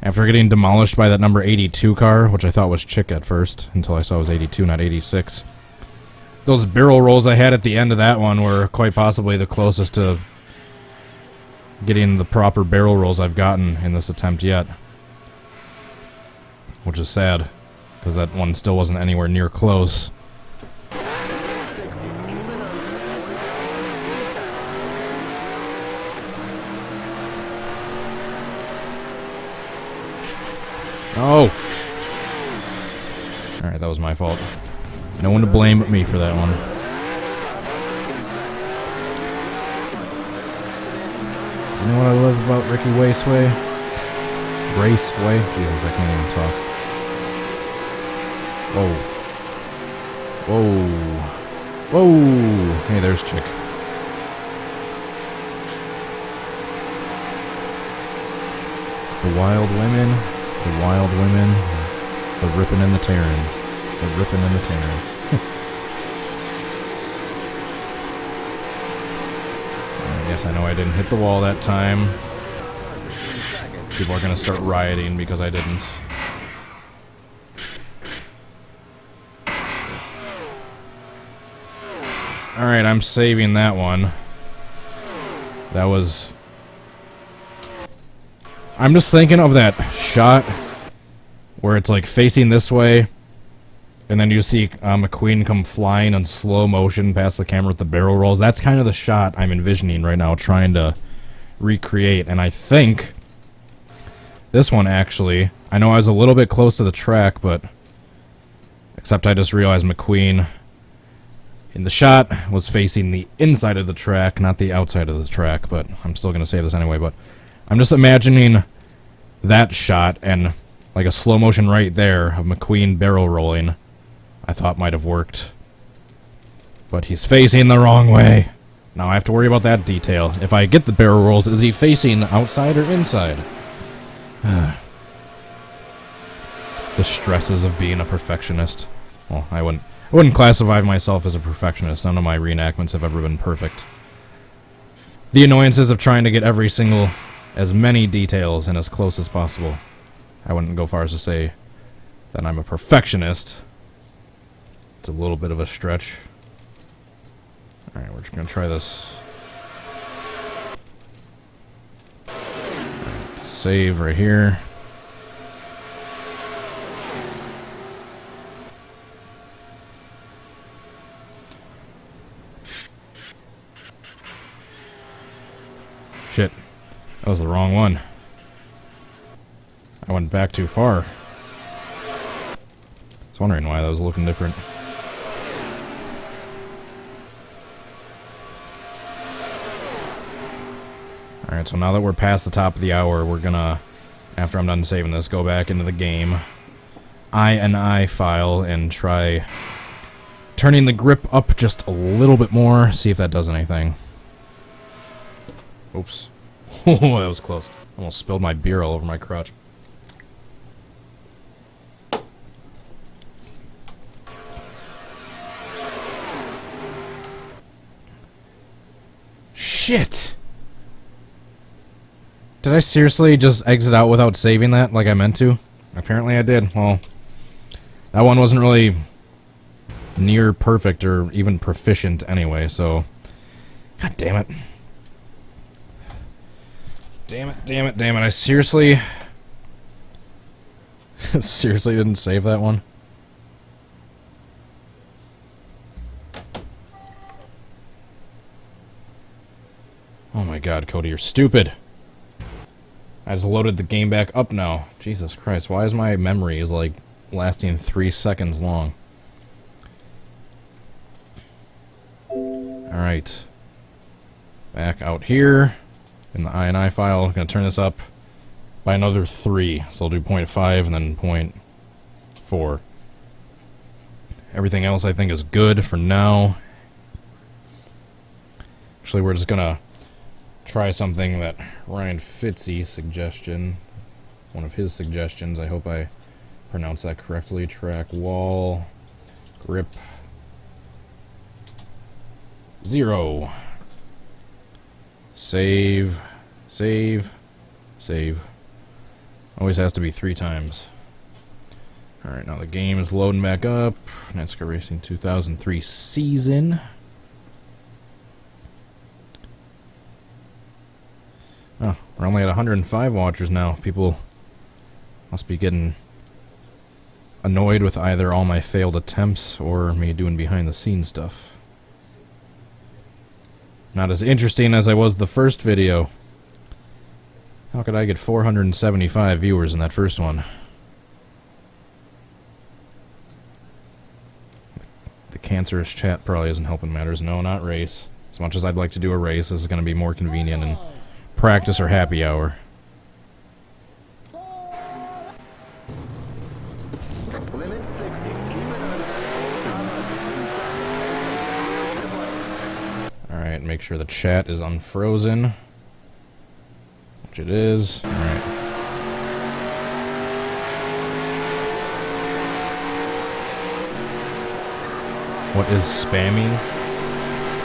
After getting demolished by that number 82 car, which I thought was Chick at first, until I saw it was 82, not 86. Those barrel rolls I had at the end of that one were quite possibly the closest to getting the proper barrel rolls I've gotten in this attempt yet. Which is sad, because that one still wasn't anywhere near close. Oh! Alright, that was my fault. No one to blame but me for that one. You know what I love about Ricky Raceway? Raceway? Jesus, I can't even talk. Whoa. Whoa. Whoa! Hey, there's Chick. The wild women. The wild women, the ripping and the tearing. The ripping and the tearing. Yes, I know I didn't hit the wall that time. People are going to start rioting because I didn't. Alright, I'm saving that one. That was I'm just thinking of that shot where it's like facing this way, and then you see McQueen come flying in slow motion past the camera with the barrel rolls. That's kind of the shot I'm envisioning right now, trying to recreate. And I think this one actually, I know I was a little bit close to the track, but except I just realized McQueen in the shot was facing the inside of the track, not the outside of the track, but I'm still going to save this anyway. But I'm just imagining that shot and like a slow motion right there of McQueen barrel rolling. I thought might have worked. But he's facing the wrong way. Now I have to worry about that detail. If I get the barrel rolls, is he facing outside or inside? The stresses of being a perfectionist. Well, I wouldn't classify myself as a perfectionist. None of my reenactments have ever been perfect. The annoyances of trying to get as many details and as close as possible. I wouldn't go far as to say that I'm a perfectionist. It's a little bit of a stretch. Alright, we're just going to try this. Right, save right here. Shit. That was the wrong one. I went back too far. I was wondering why that was looking different. Alright, so now that we're past the top of the hour, we're gonna, after I'm done saving this, go back into the game, INI file, and try turning the grip up just a little bit more, see if that does anything. Oops. Oh, that was close. Almost spilled my beer all over my crotch. Shit! Did I seriously just exit out without saving that like I meant to? Apparently I did. Well, that one wasn't really near perfect or even proficient anyway, so... God damn it. Damn it, damn it, damn it. I seriously... seriously didn't save that one? Oh my god, Cody, you're stupid. I just loaded the game back up now. Jesus Christ, why is my memory like lasting 3 seconds long? Alright. Back out here in the INI file. I'm going to turn this up by another 3. So I'll do 0.5 and then 0.4. Everything else I think is good for now. Actually, we're just going to try something that Ryan Fitzy suggestion, one of his suggestions, I hope I pronounce that correctly. Track wall grip 0. Save, save, save. Always has to be 3 times. Alright, now the game is loading back up. NASCAR Racing 2003 season. Oh, we're only at 105 watchers now. People must be getting annoyed with either all my failed attempts or me doing behind-the-scenes stuff. Not as interesting as I was the first video. How could I get 475 viewers in that first one? The cancerous chat probably isn't helping matters. No, not race. As much as I'd like to do a race, this is going to be more convenient and practice or happy hour. Alright, make sure the chat is unfrozen. Which it is. Alright. What is spamming?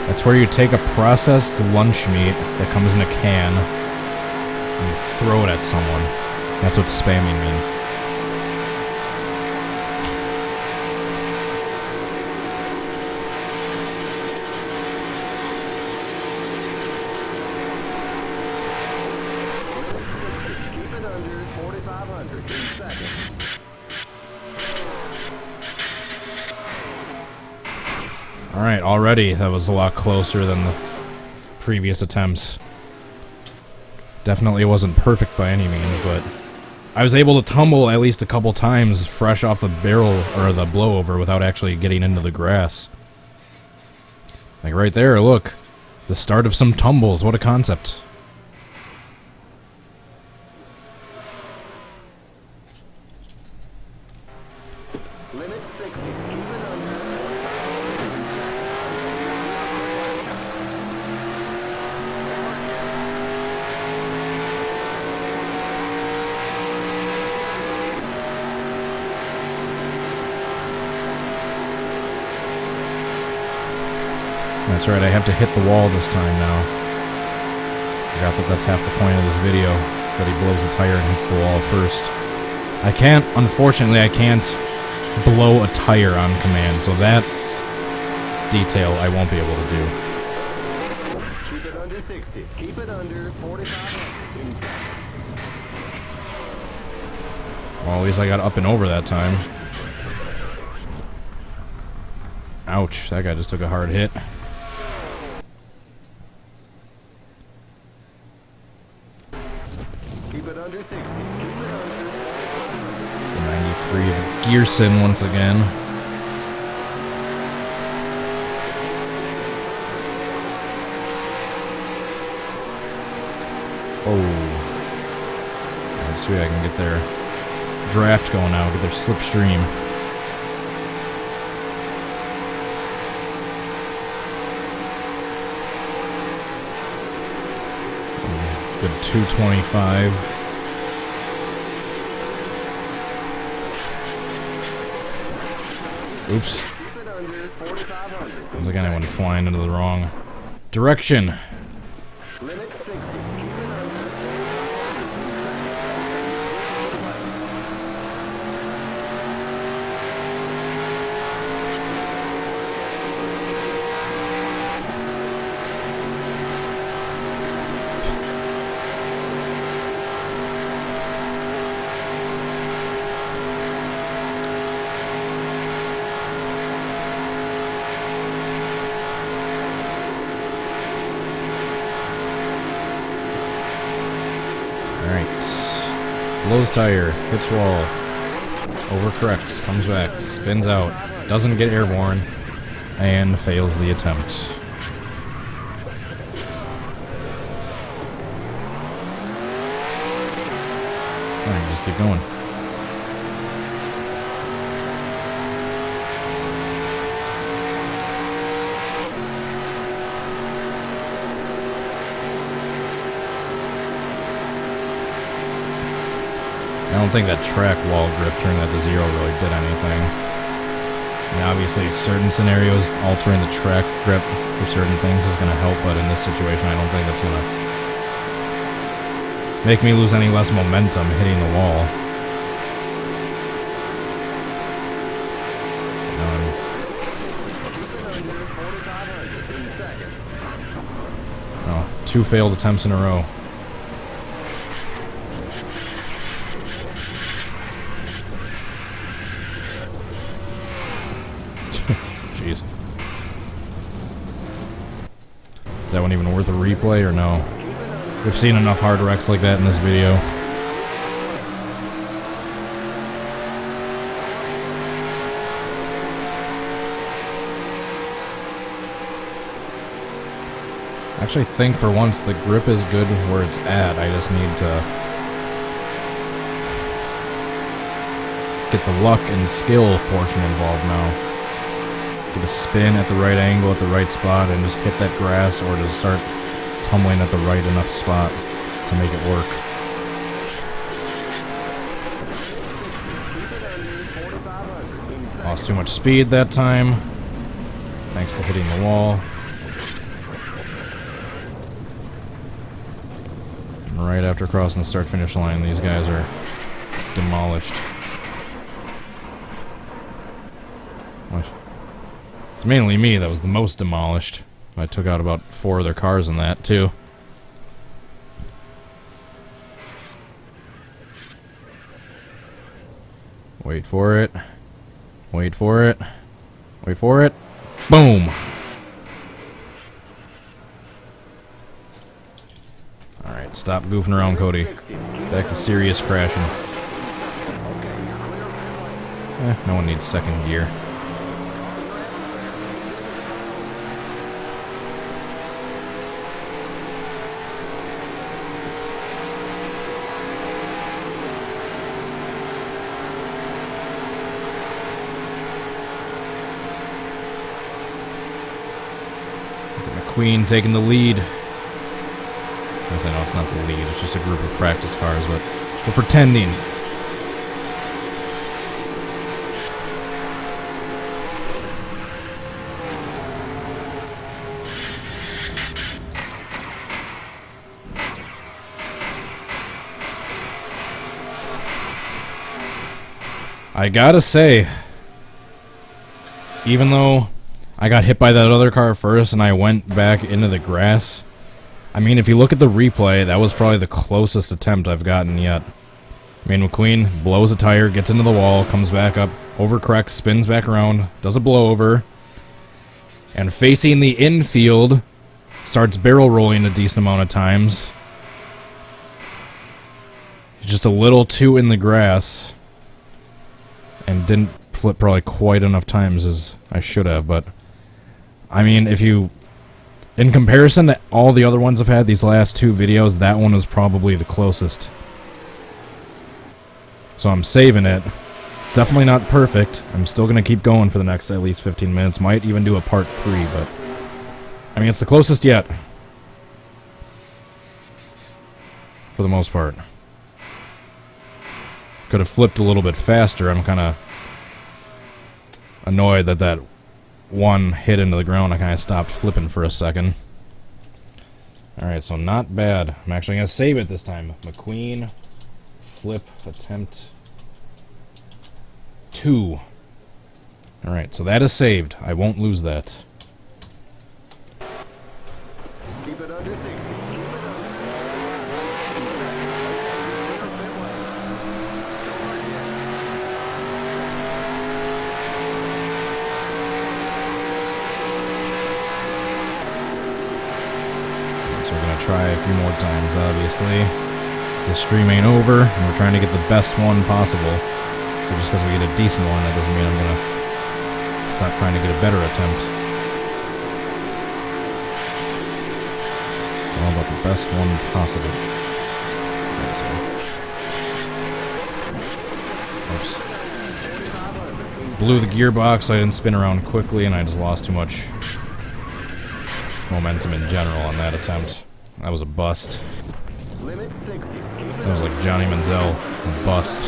That's where you take a processed lunch meat that comes in a can and you throw it at someone. That's what spamming means. 4500 in seconds. Alright, already that was a lot closer than the previous attempts. Definitely wasn't perfect by any means, but I was able to tumble at least a couple times fresh off the barrel, or the blowover, without actually getting into the grass. Like right there, look. The start of some tumbles, what a concept. Limit 60. Keep it under. That's right, I have to hit the wall this time now. Forgot that that's half the point of this video, is that he blows the tire and hits the wall first. I can't, unfortunately, I can't blow a tire on command, so that detail I won't be able to do. Keep it under 60. Keep it under 4500 in seconds. Well, at least I got up and over that time. Ouch, that guy just took a hard hit. Keep it under 60. Keep it under. 93 of Gearson once again. Oh. Let's see if I can get their draft going now, get their slipstream. Good 225. Oops. Keep it under 4500. Once again, I went flying into the wrong direction. Limit 60. Keep it under. Blows tire, hits wall, overcorrects, comes back, spins out, doesn't get airborne, and fails the attempt. Alright, just keep going. I don't think that track wall grip turning that to 0 really did anything. I mean, obviously, certain scenarios, altering the track grip for certain things is going to help, but in this situation, I don't think that's going to make me lose any less momentum hitting the wall. Oh, 2 failed attempts in a row. Jeez. Is that one even worth a replay or no? We've seen enough hard wrecks like that in this video. I actually think for once the grip is good where it's at. I just need to get the luck and skill portion involved now. Get a spin at the right angle, at the right spot, and just hit that grass, or just start tumbling at the right enough spot to make it work. Lost too much speed that time, thanks to hitting the wall. And right after crossing the start-finish line, these guys are demolished. What? It's mainly me that was the most demolished. I took out about 4 of their cars in that, too. Wait for it. Wait for it. Wait for it. Boom! Alright, stop goofing around, Cody. Back to serious crashing. No one needs second gear. McQueen taking the lead. I know it's not the lead, it's just a group of practice cars, but we're pretending. I gotta say, even though I got hit by that other car first and I went back into the grass, I mean, if you look at the replay, that was probably the closest attempt I've gotten yet. I mean, McQueen blows a tire, gets into the wall, comes back up, overcorrects, spins back around, does a blowover, and facing the infield, starts barrel rolling a decent amount of times. He's just a little too in the grass, and didn't flip probably quite enough times as I should have, but I mean, if you, in comparison to all the other ones I've had, these last two videos, that one was probably the closest. So I'm saving it. It's definitely not perfect. I'm still going to keep going for the next at least 15 minutes. Might even do a part 3, but I mean, it's the closest yet. For the most part. Could have flipped a little bit faster. I'm kind of annoyed that that one hit into the ground. I kind of stopped flipping for a second. Alright, so not bad. I'm actually going to save it this time. McQueen flip attempt 2. Alright, so that is saved. I won't lose that. Keep it under. Try a few more times, obviously. The stream ain't over, and we're trying to get the best one possible. So just because we get a decent one, that doesn't mean I'm gonna stop trying to get a better attempt. It's all about the best one possible. Oops. Blew the gearbox, so I didn't spin around quickly, and I just lost too much momentum in general on that attempt. That was a bust. That was like Johnny Manziel, a bust.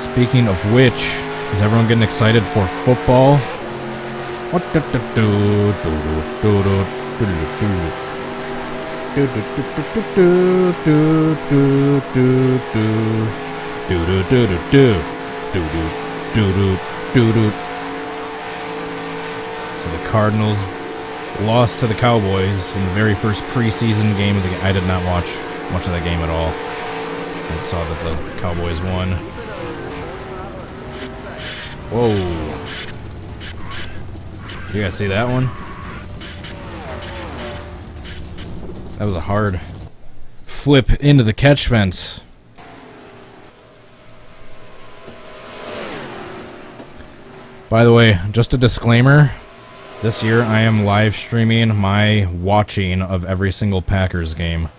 Speaking of which, is everyone getting excited for football? What do do do do do do. So the Cardinals lost to the Cowboys in the very first preseason game of the game. I did not watch much of that game at all. I saw that the Cowboys won. Whoa. You guys see that one? That was a hard flip into the catch fence. By the way, just a disclaimer. This year, I am live streaming my watching of every single Packers game.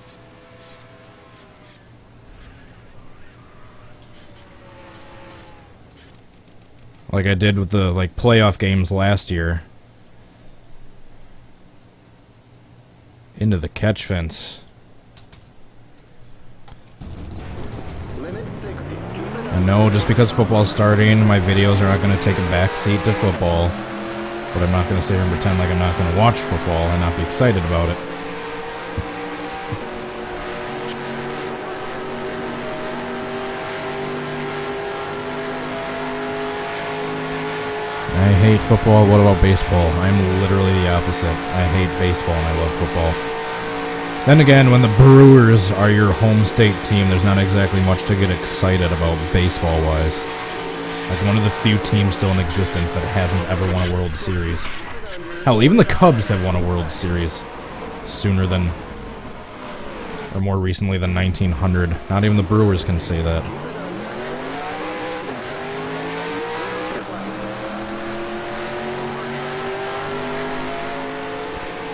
Like I did with the playoff games last year. Into the catch fence. I know just because football's starting, my videos are not going to take a back seat to football. But I'm not going to sit here and pretend like I'm not going to watch football and not be excited about it. I hate football. What about baseball? I'm literally the opposite. I hate baseball and I love football. Then again, when the Brewers are your home state team, there's not exactly much to get excited about baseball-wise. Like one of the few teams still in existence that hasn't ever won a World Series. Hell, even the Cubs have won a World Series sooner than, or more recently than 1900. Not even the Brewers can say that.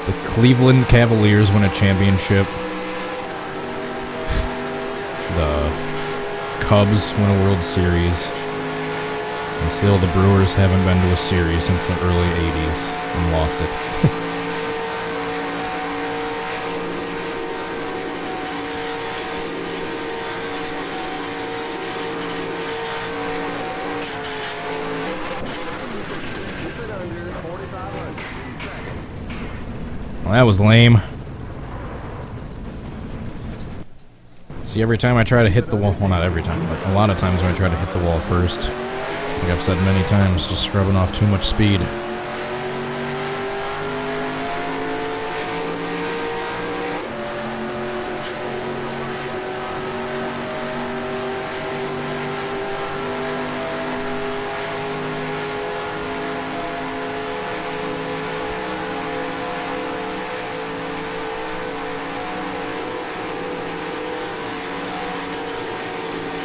The Cleveland Cavaliers win a championship. The Cubs win a World Series. And still the Brewers haven't been to a series since the early 80s and lost it. Well, that was lame. See, every time I try to hit the wall, well, not every time, but a lot of times when I try to hit the wall first, like I've said many times, just scrubbing off too much speed.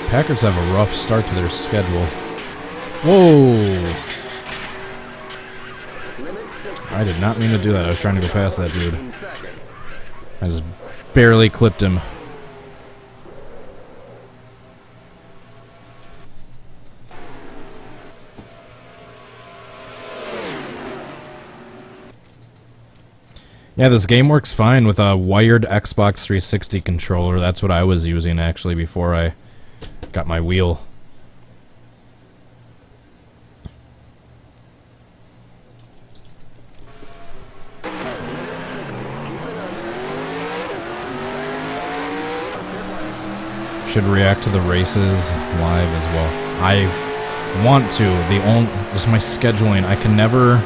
Packers have a rough start to their schedule. Whoa! I did not mean to do that. I was trying to go past that dude. I just barely clipped him. Yeah, this game works fine with a wired Xbox 360 controller. That's what I was using actually before I got my wheel. Should react to the races live as well. I want to. Just my scheduling. I can never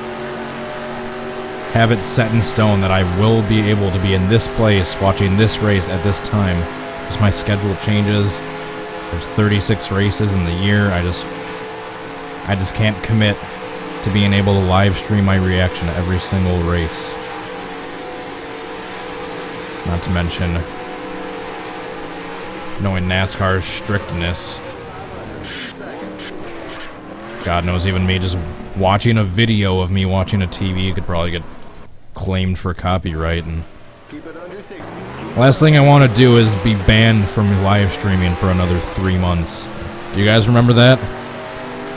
have it set in stone that I will be able to be in this place watching this race at this time. Just my schedule changes. There's 36 races in the year. I just can't commit to being able to live stream my reaction to every single race. Not to mention knowing NASCAR's strictness. God knows, even me just watching a video of me watching a TV could probably get claimed for copyright. And last thing I want to do is be banned from live streaming for another 3 months. Do you guys remember that?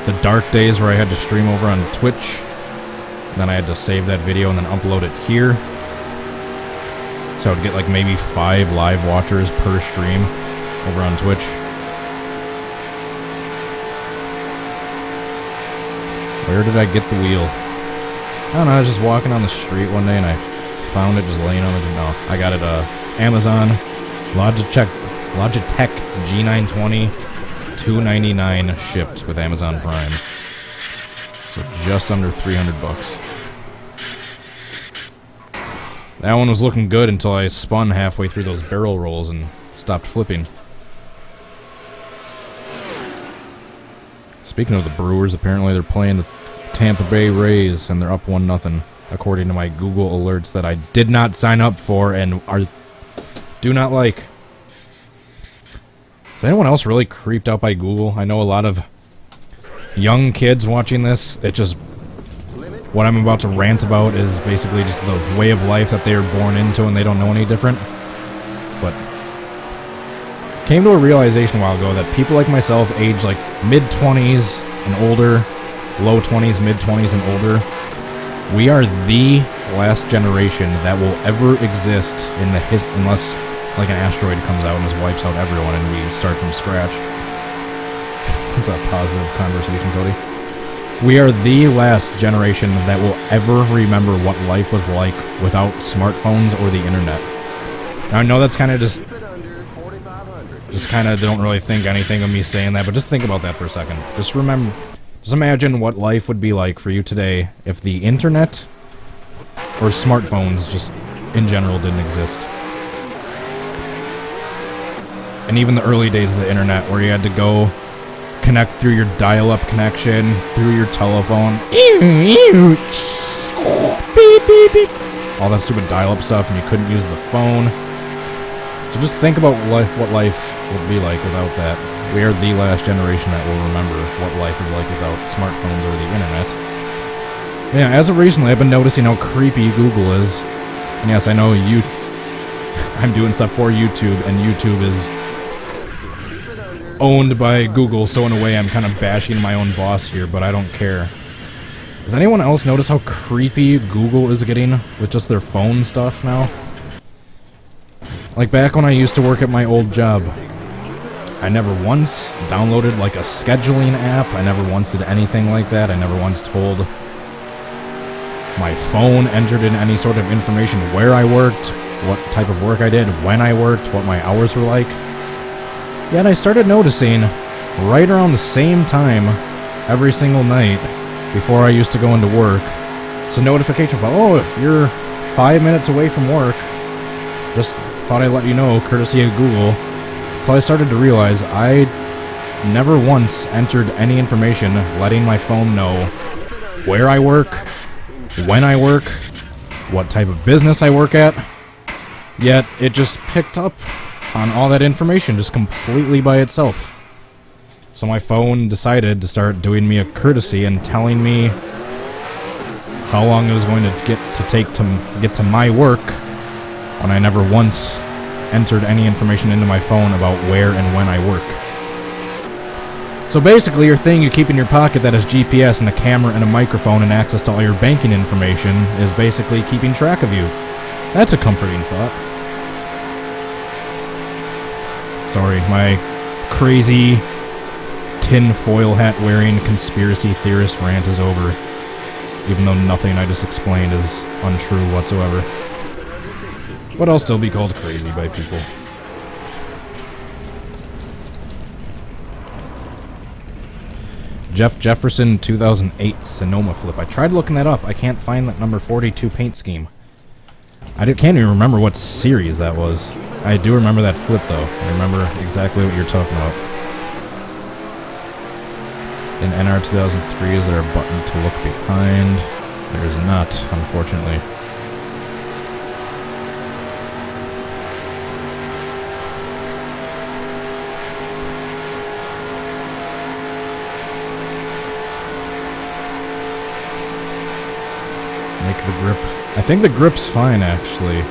The dark days where I had to stream over on Twitch, and then I had to save that video and then upload it here. So I would get like maybe 5 live watchers per stream over on Twitch. Where did I get the wheel? I don't know, I was just walking on the street one day and I found it just laying on the... No, I got it Amazon Logitech G920 $299 shipped with Amazon Prime. So just under 300 bucks. That one was looking good until I spun halfway through those barrel rolls and stopped flipping. Speaking of the Brewers, apparently they're playing the Tampa Bay Rays and they're up 1-0, according to my Google alerts that I did not sign up for and do not like. Is anyone else really creeped out by Google? I know a lot of young kids watching this. It just... What I'm about to rant about is basically just the way of life that they are born into and they don't know any different. But came to a realization a while ago that people like myself, age like mid-20s and older, low 20s, mid-20s and older, we are the last generation that will ever exist in the unless like an asteroid comes out and just wipes out everyone and we start from scratch. It's a positive conversation, Cody. We are the last generation that will ever remember what life was like without smartphones or the internet. Now, I know that's kind of just kind of don't really think anything of me saying that, but just think about that for a second. Just imagine what life would be like for you today if the internet or smartphones just in general didn't exist. And even the early days of the internet where you had to go connect through your dial-up connection, through your telephone. All that stupid dial-up stuff, and you couldn't use the phone. So just think about what life would be like without that. We are the last generation that will remember what life is like without smartphones or the internet. Yeah, as of recently, I've been noticing how creepy Google is. And yes, I know I'm doing stuff for YouTube, and YouTube is owned by Google, so in a way I'm kind of bashing my own boss here, but I don't care. Does anyone else notice how creepy Google is getting with just their phone stuff now? Like back when I used to work at my old job, I never once downloaded like a scheduling app. I never once did anything like that. I never once told my phone entered in any sort of information where I worked, what type of work I did, when I worked, what my hours were like. Yet I started noticing right around the same time every single night before I used to go into work, it's a notification about, oh, you're 5 minutes away from work. Just thought I'd let you know, courtesy of Google. So I started to realize I never once entered any information letting my phone know where I work, when I work, what type of business I work at. Yet it just picked up on all that information just completely by itself. So my phone decided to start doing me a courtesy and telling me how long it was going to take to get to my work when I never once entered any information into my phone about where and when I work. So basically, your thing you keep in your pocket that has GPS and a camera and a microphone and access to all your banking information is basically keeping track of you. That's a comforting thought. Sorry, my crazy tin-foil hat-wearing conspiracy theorist rant is over, even though nothing I just explained is untrue whatsoever. But I'll still be called crazy by people. Jeff Jefferson 2008 Sonoma flip. I tried looking that up. I can't find that number 42 paint scheme. I can't even remember what series that was. I do remember that flip, though. I remember exactly what you're talking about. In NR2003, is there a button to look behind? There is not, unfortunately. Make the grip. I think the grip's fine, actually.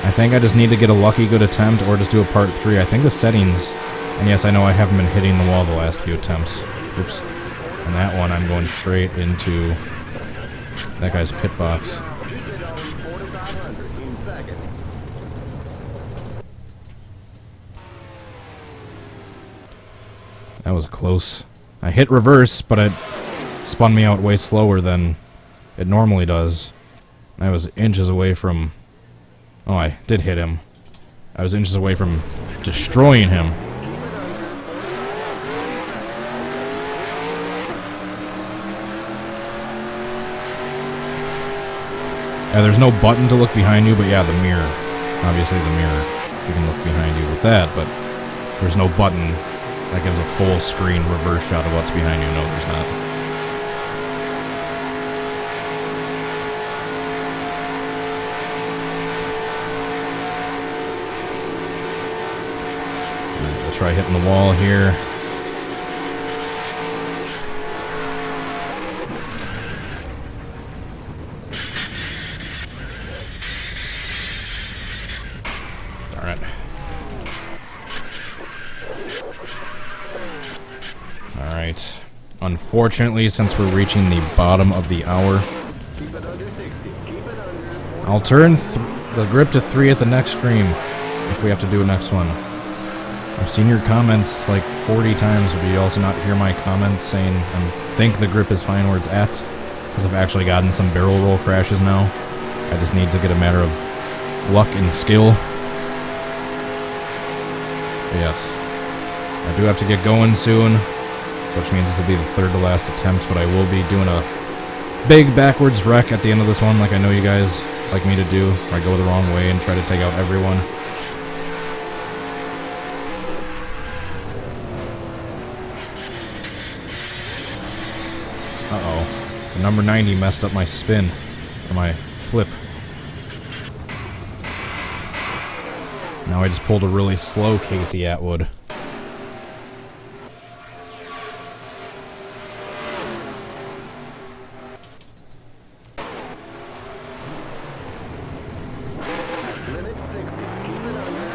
I think I just need to get a lucky good attempt or just do a part 3. I think the settings... And yes, I know I haven't been hitting the wall the last few attempts. Oops. And that one, I'm going straight into that guy's pit box. That was close. I hit reverse, but it spun me out way slower than it normally does. I was inches away from... Oh, I did hit him. I was inches away from destroying him. Yeah, there's no button to look behind you, but yeah, the mirror. Obviously the mirror. You can look behind you with that, but there's no button that gives a full screen reverse shot of what's behind you. No, there's not. Try hitting the wall here. Darn it. Alright. Unfortunately, since we're reaching the bottom of the hour, I'll turn the grip to 3 at the next stream if we have to do a next one. I've seen your comments like 40 times, but you also not hear my comments saying I think the grip is fine where it's at, because I've actually gotten some barrel roll crashes now. I just need to get a matter of luck and skill. But yes, I do have to get going soon, which means this will be the third to last attempt, but I will be doing a big backwards wreck at the end of this one, like I know you guys like me to do, where I go the wrong way and try to take out everyone. Number 90 messed up my spin, or my flip. Now I just pulled a really slow Casey Atwood. Limit 60. Keep it under.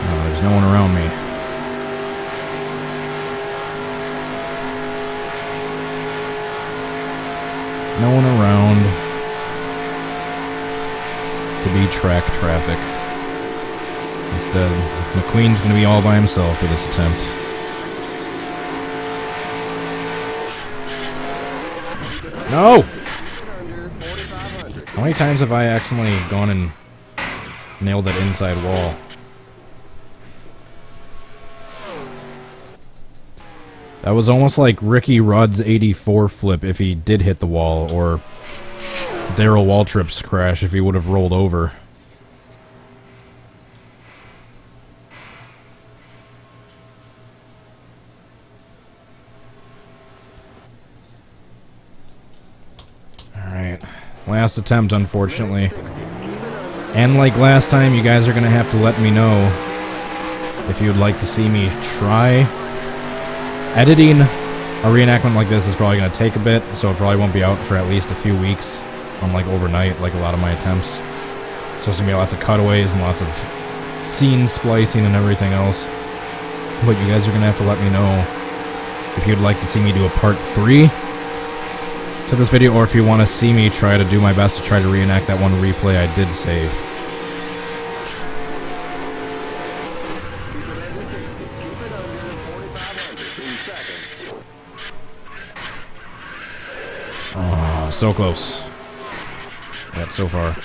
Oh, there's no one around me. No one around to be track traffic. Instead, McQueen's going to be all by himself for this attempt. No! How many times have I accidentally gone and nailed that inside wall? That was almost like Ricky Rudd's 84 flip if he did hit the wall, or Darrell Waltrip's crash if he would have rolled over. Alright, last attempt, unfortunately. And like last time, you guys are going to have to let me know if you'd like to see me try. Editing a reenactment like this is probably going to take a bit, so it probably won't be out for at least a few weeks, unlike overnight, like a lot of my attempts. So there's going to be lots of cutaways and lots of scene splicing and everything else. But you guys are going to have to let me know if you'd like to see me do a part 3 to this video, or if you want to see me try to do my best to try to reenact that one replay I did save. Oh, so close. Yep, so far.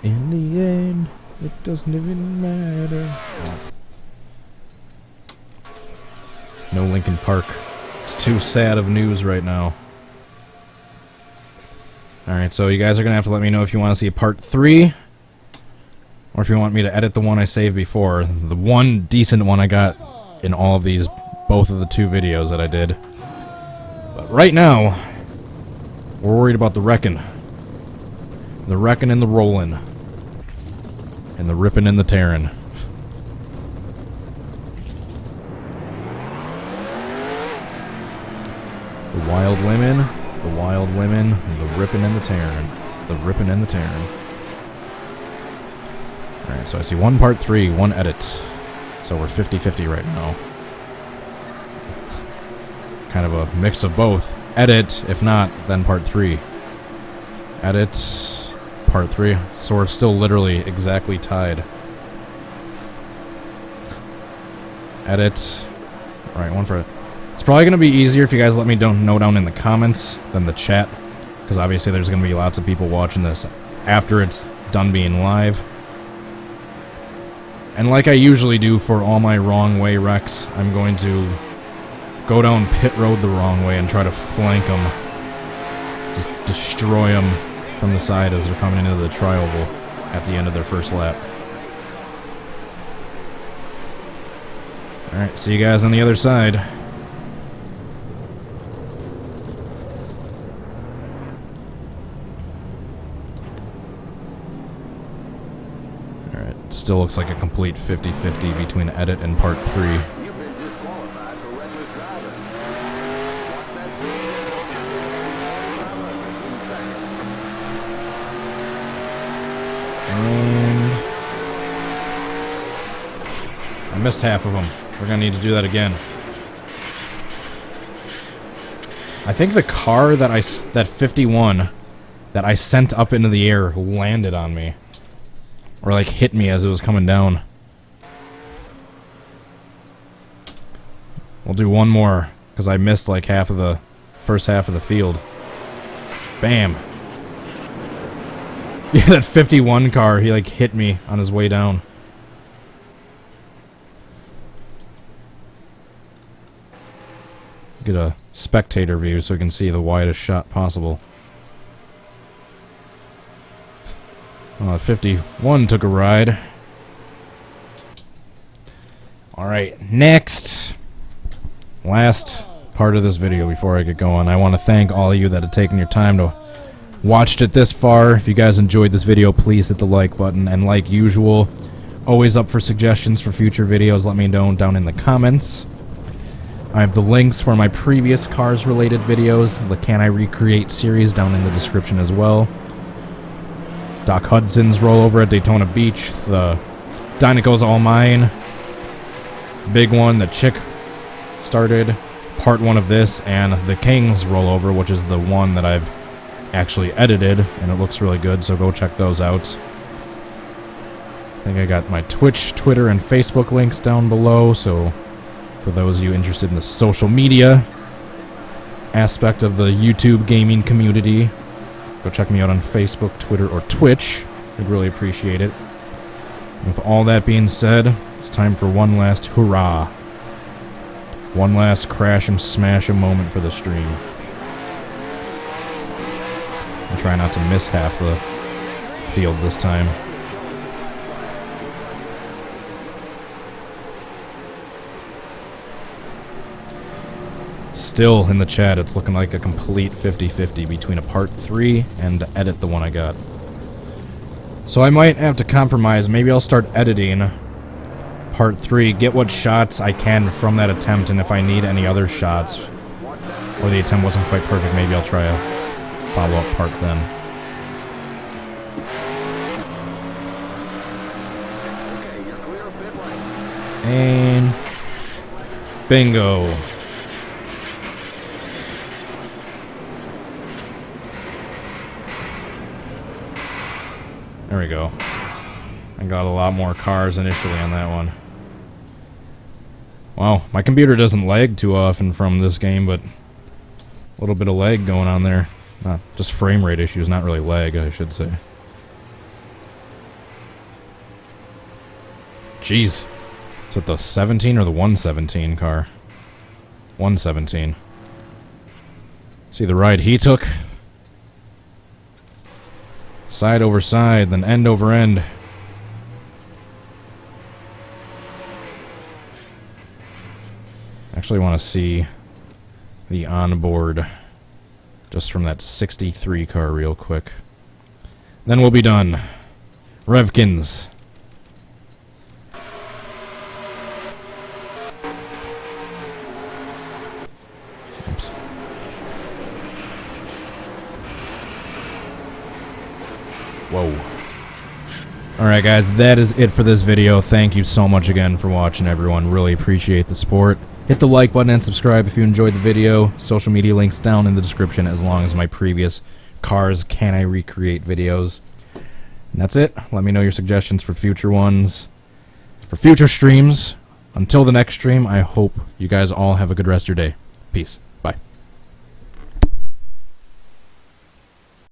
In the end, it doesn't even matter. No Linkin Park. It's too sad of news right now. Alright, so you guys are going to have to let me know if you want to see a part 3, or if you want me to edit the one I saved before. The one decent one I got in all of these, both of the 2 videos that I did. But right now, we're worried about the wrecking. The wrecking and the rolling. And the ripping and the tearing. The wild women, the ripping and the tearing. The ripping and the tearing. Alright, so I see one part 3, one edit. So we're 50-50 right now. Kind of a mix of both. Edit, if not, then part 3. Edit, part 3. So we're still literally exactly tied. Edit. Alright, one for it. It's probably going to be easier if you guys let me know down in the comments than the chat, because obviously there's going to be lots of people watching this after it's done being live. And like I usually do for all my wrong way wrecks, I'm going to go down pit road the wrong way and try to flank them. Just destroy them from the side as they're coming into the tri-oval at the end of their first lap. Alright, see you guys on the other side. Alright, still looks like a complete 50-50 between edit and part 3. You've been disqualified for reckless driving. Watch that And I missed half of them. We're gonna need to do that again. I think the car that that 51 that I sent up into the air landed on me, or like hit me as it was coming down. We'll do one more because I missed like half of the first half of the field. Bam. Yeah, that 51 car, he like hit me on his way down. Get a spectator view so we can see the widest shot possible. 51 took a ride. Alright, next. Last part of this video before I get going. I want to thank all of you that have taken your time to watch it this far. If you guys enjoyed this video, please hit the like button. And like usual, always up for suggestions for future videos. Let me know down in the comments. I have the links for my previous cars-related videos, the Can I Recreate series, down in the description as well. Doc Hudson's rollover at Daytona Beach, the Dynaco's All Mine, big one, the Chick started, part 1 of this, and the King's rollover, which is the one that I've actually edited, and it looks really good, so go check those out. I think I got my Twitch, Twitter, and Facebook links down below, so for those of you interested in the social media aspect of the YouTube gaming community, go check me out on Facebook, Twitter, or Twitch. I'd really appreciate it. And with all that being said, it's time for one last hurrah. One last crash and smash a moment for the stream. I'll try not to miss half the field this time. Still in the chat, it's looking like a complete 50-50 between a part 3 and edit the one I got. So I might have to compromise. Maybe I'll start editing part 3, get what shots I can from that attempt, and if I need any other shots, or the attempt wasn't quite perfect, maybe I'll try a follow-up part then. And bingo. There we go. I got a lot more cars initially on that one. Wow, my computer doesn't lag too often from this game, but a little bit of lag going on there. Just frame rate issues, not really lag, I should say. Jeez. Is it the 17 or the 117 car? 117. See the ride he took? Side over side, then end over end. Actually want to see the onboard just from that 63 car real quick. Then we'll be done. Revkins. Oops. Whoa. Alright guys, that is it for this video. Thank you so much again for watching, everyone. Really appreciate the support. Hit the like button and subscribe if you enjoyed the video. Social media links down in the description, as long as my previous Cars Can I Recreate videos. And that's it. Let me know your suggestions for future ones, for future streams. Until the next stream, I hope you guys all have a good rest of your day. Peace.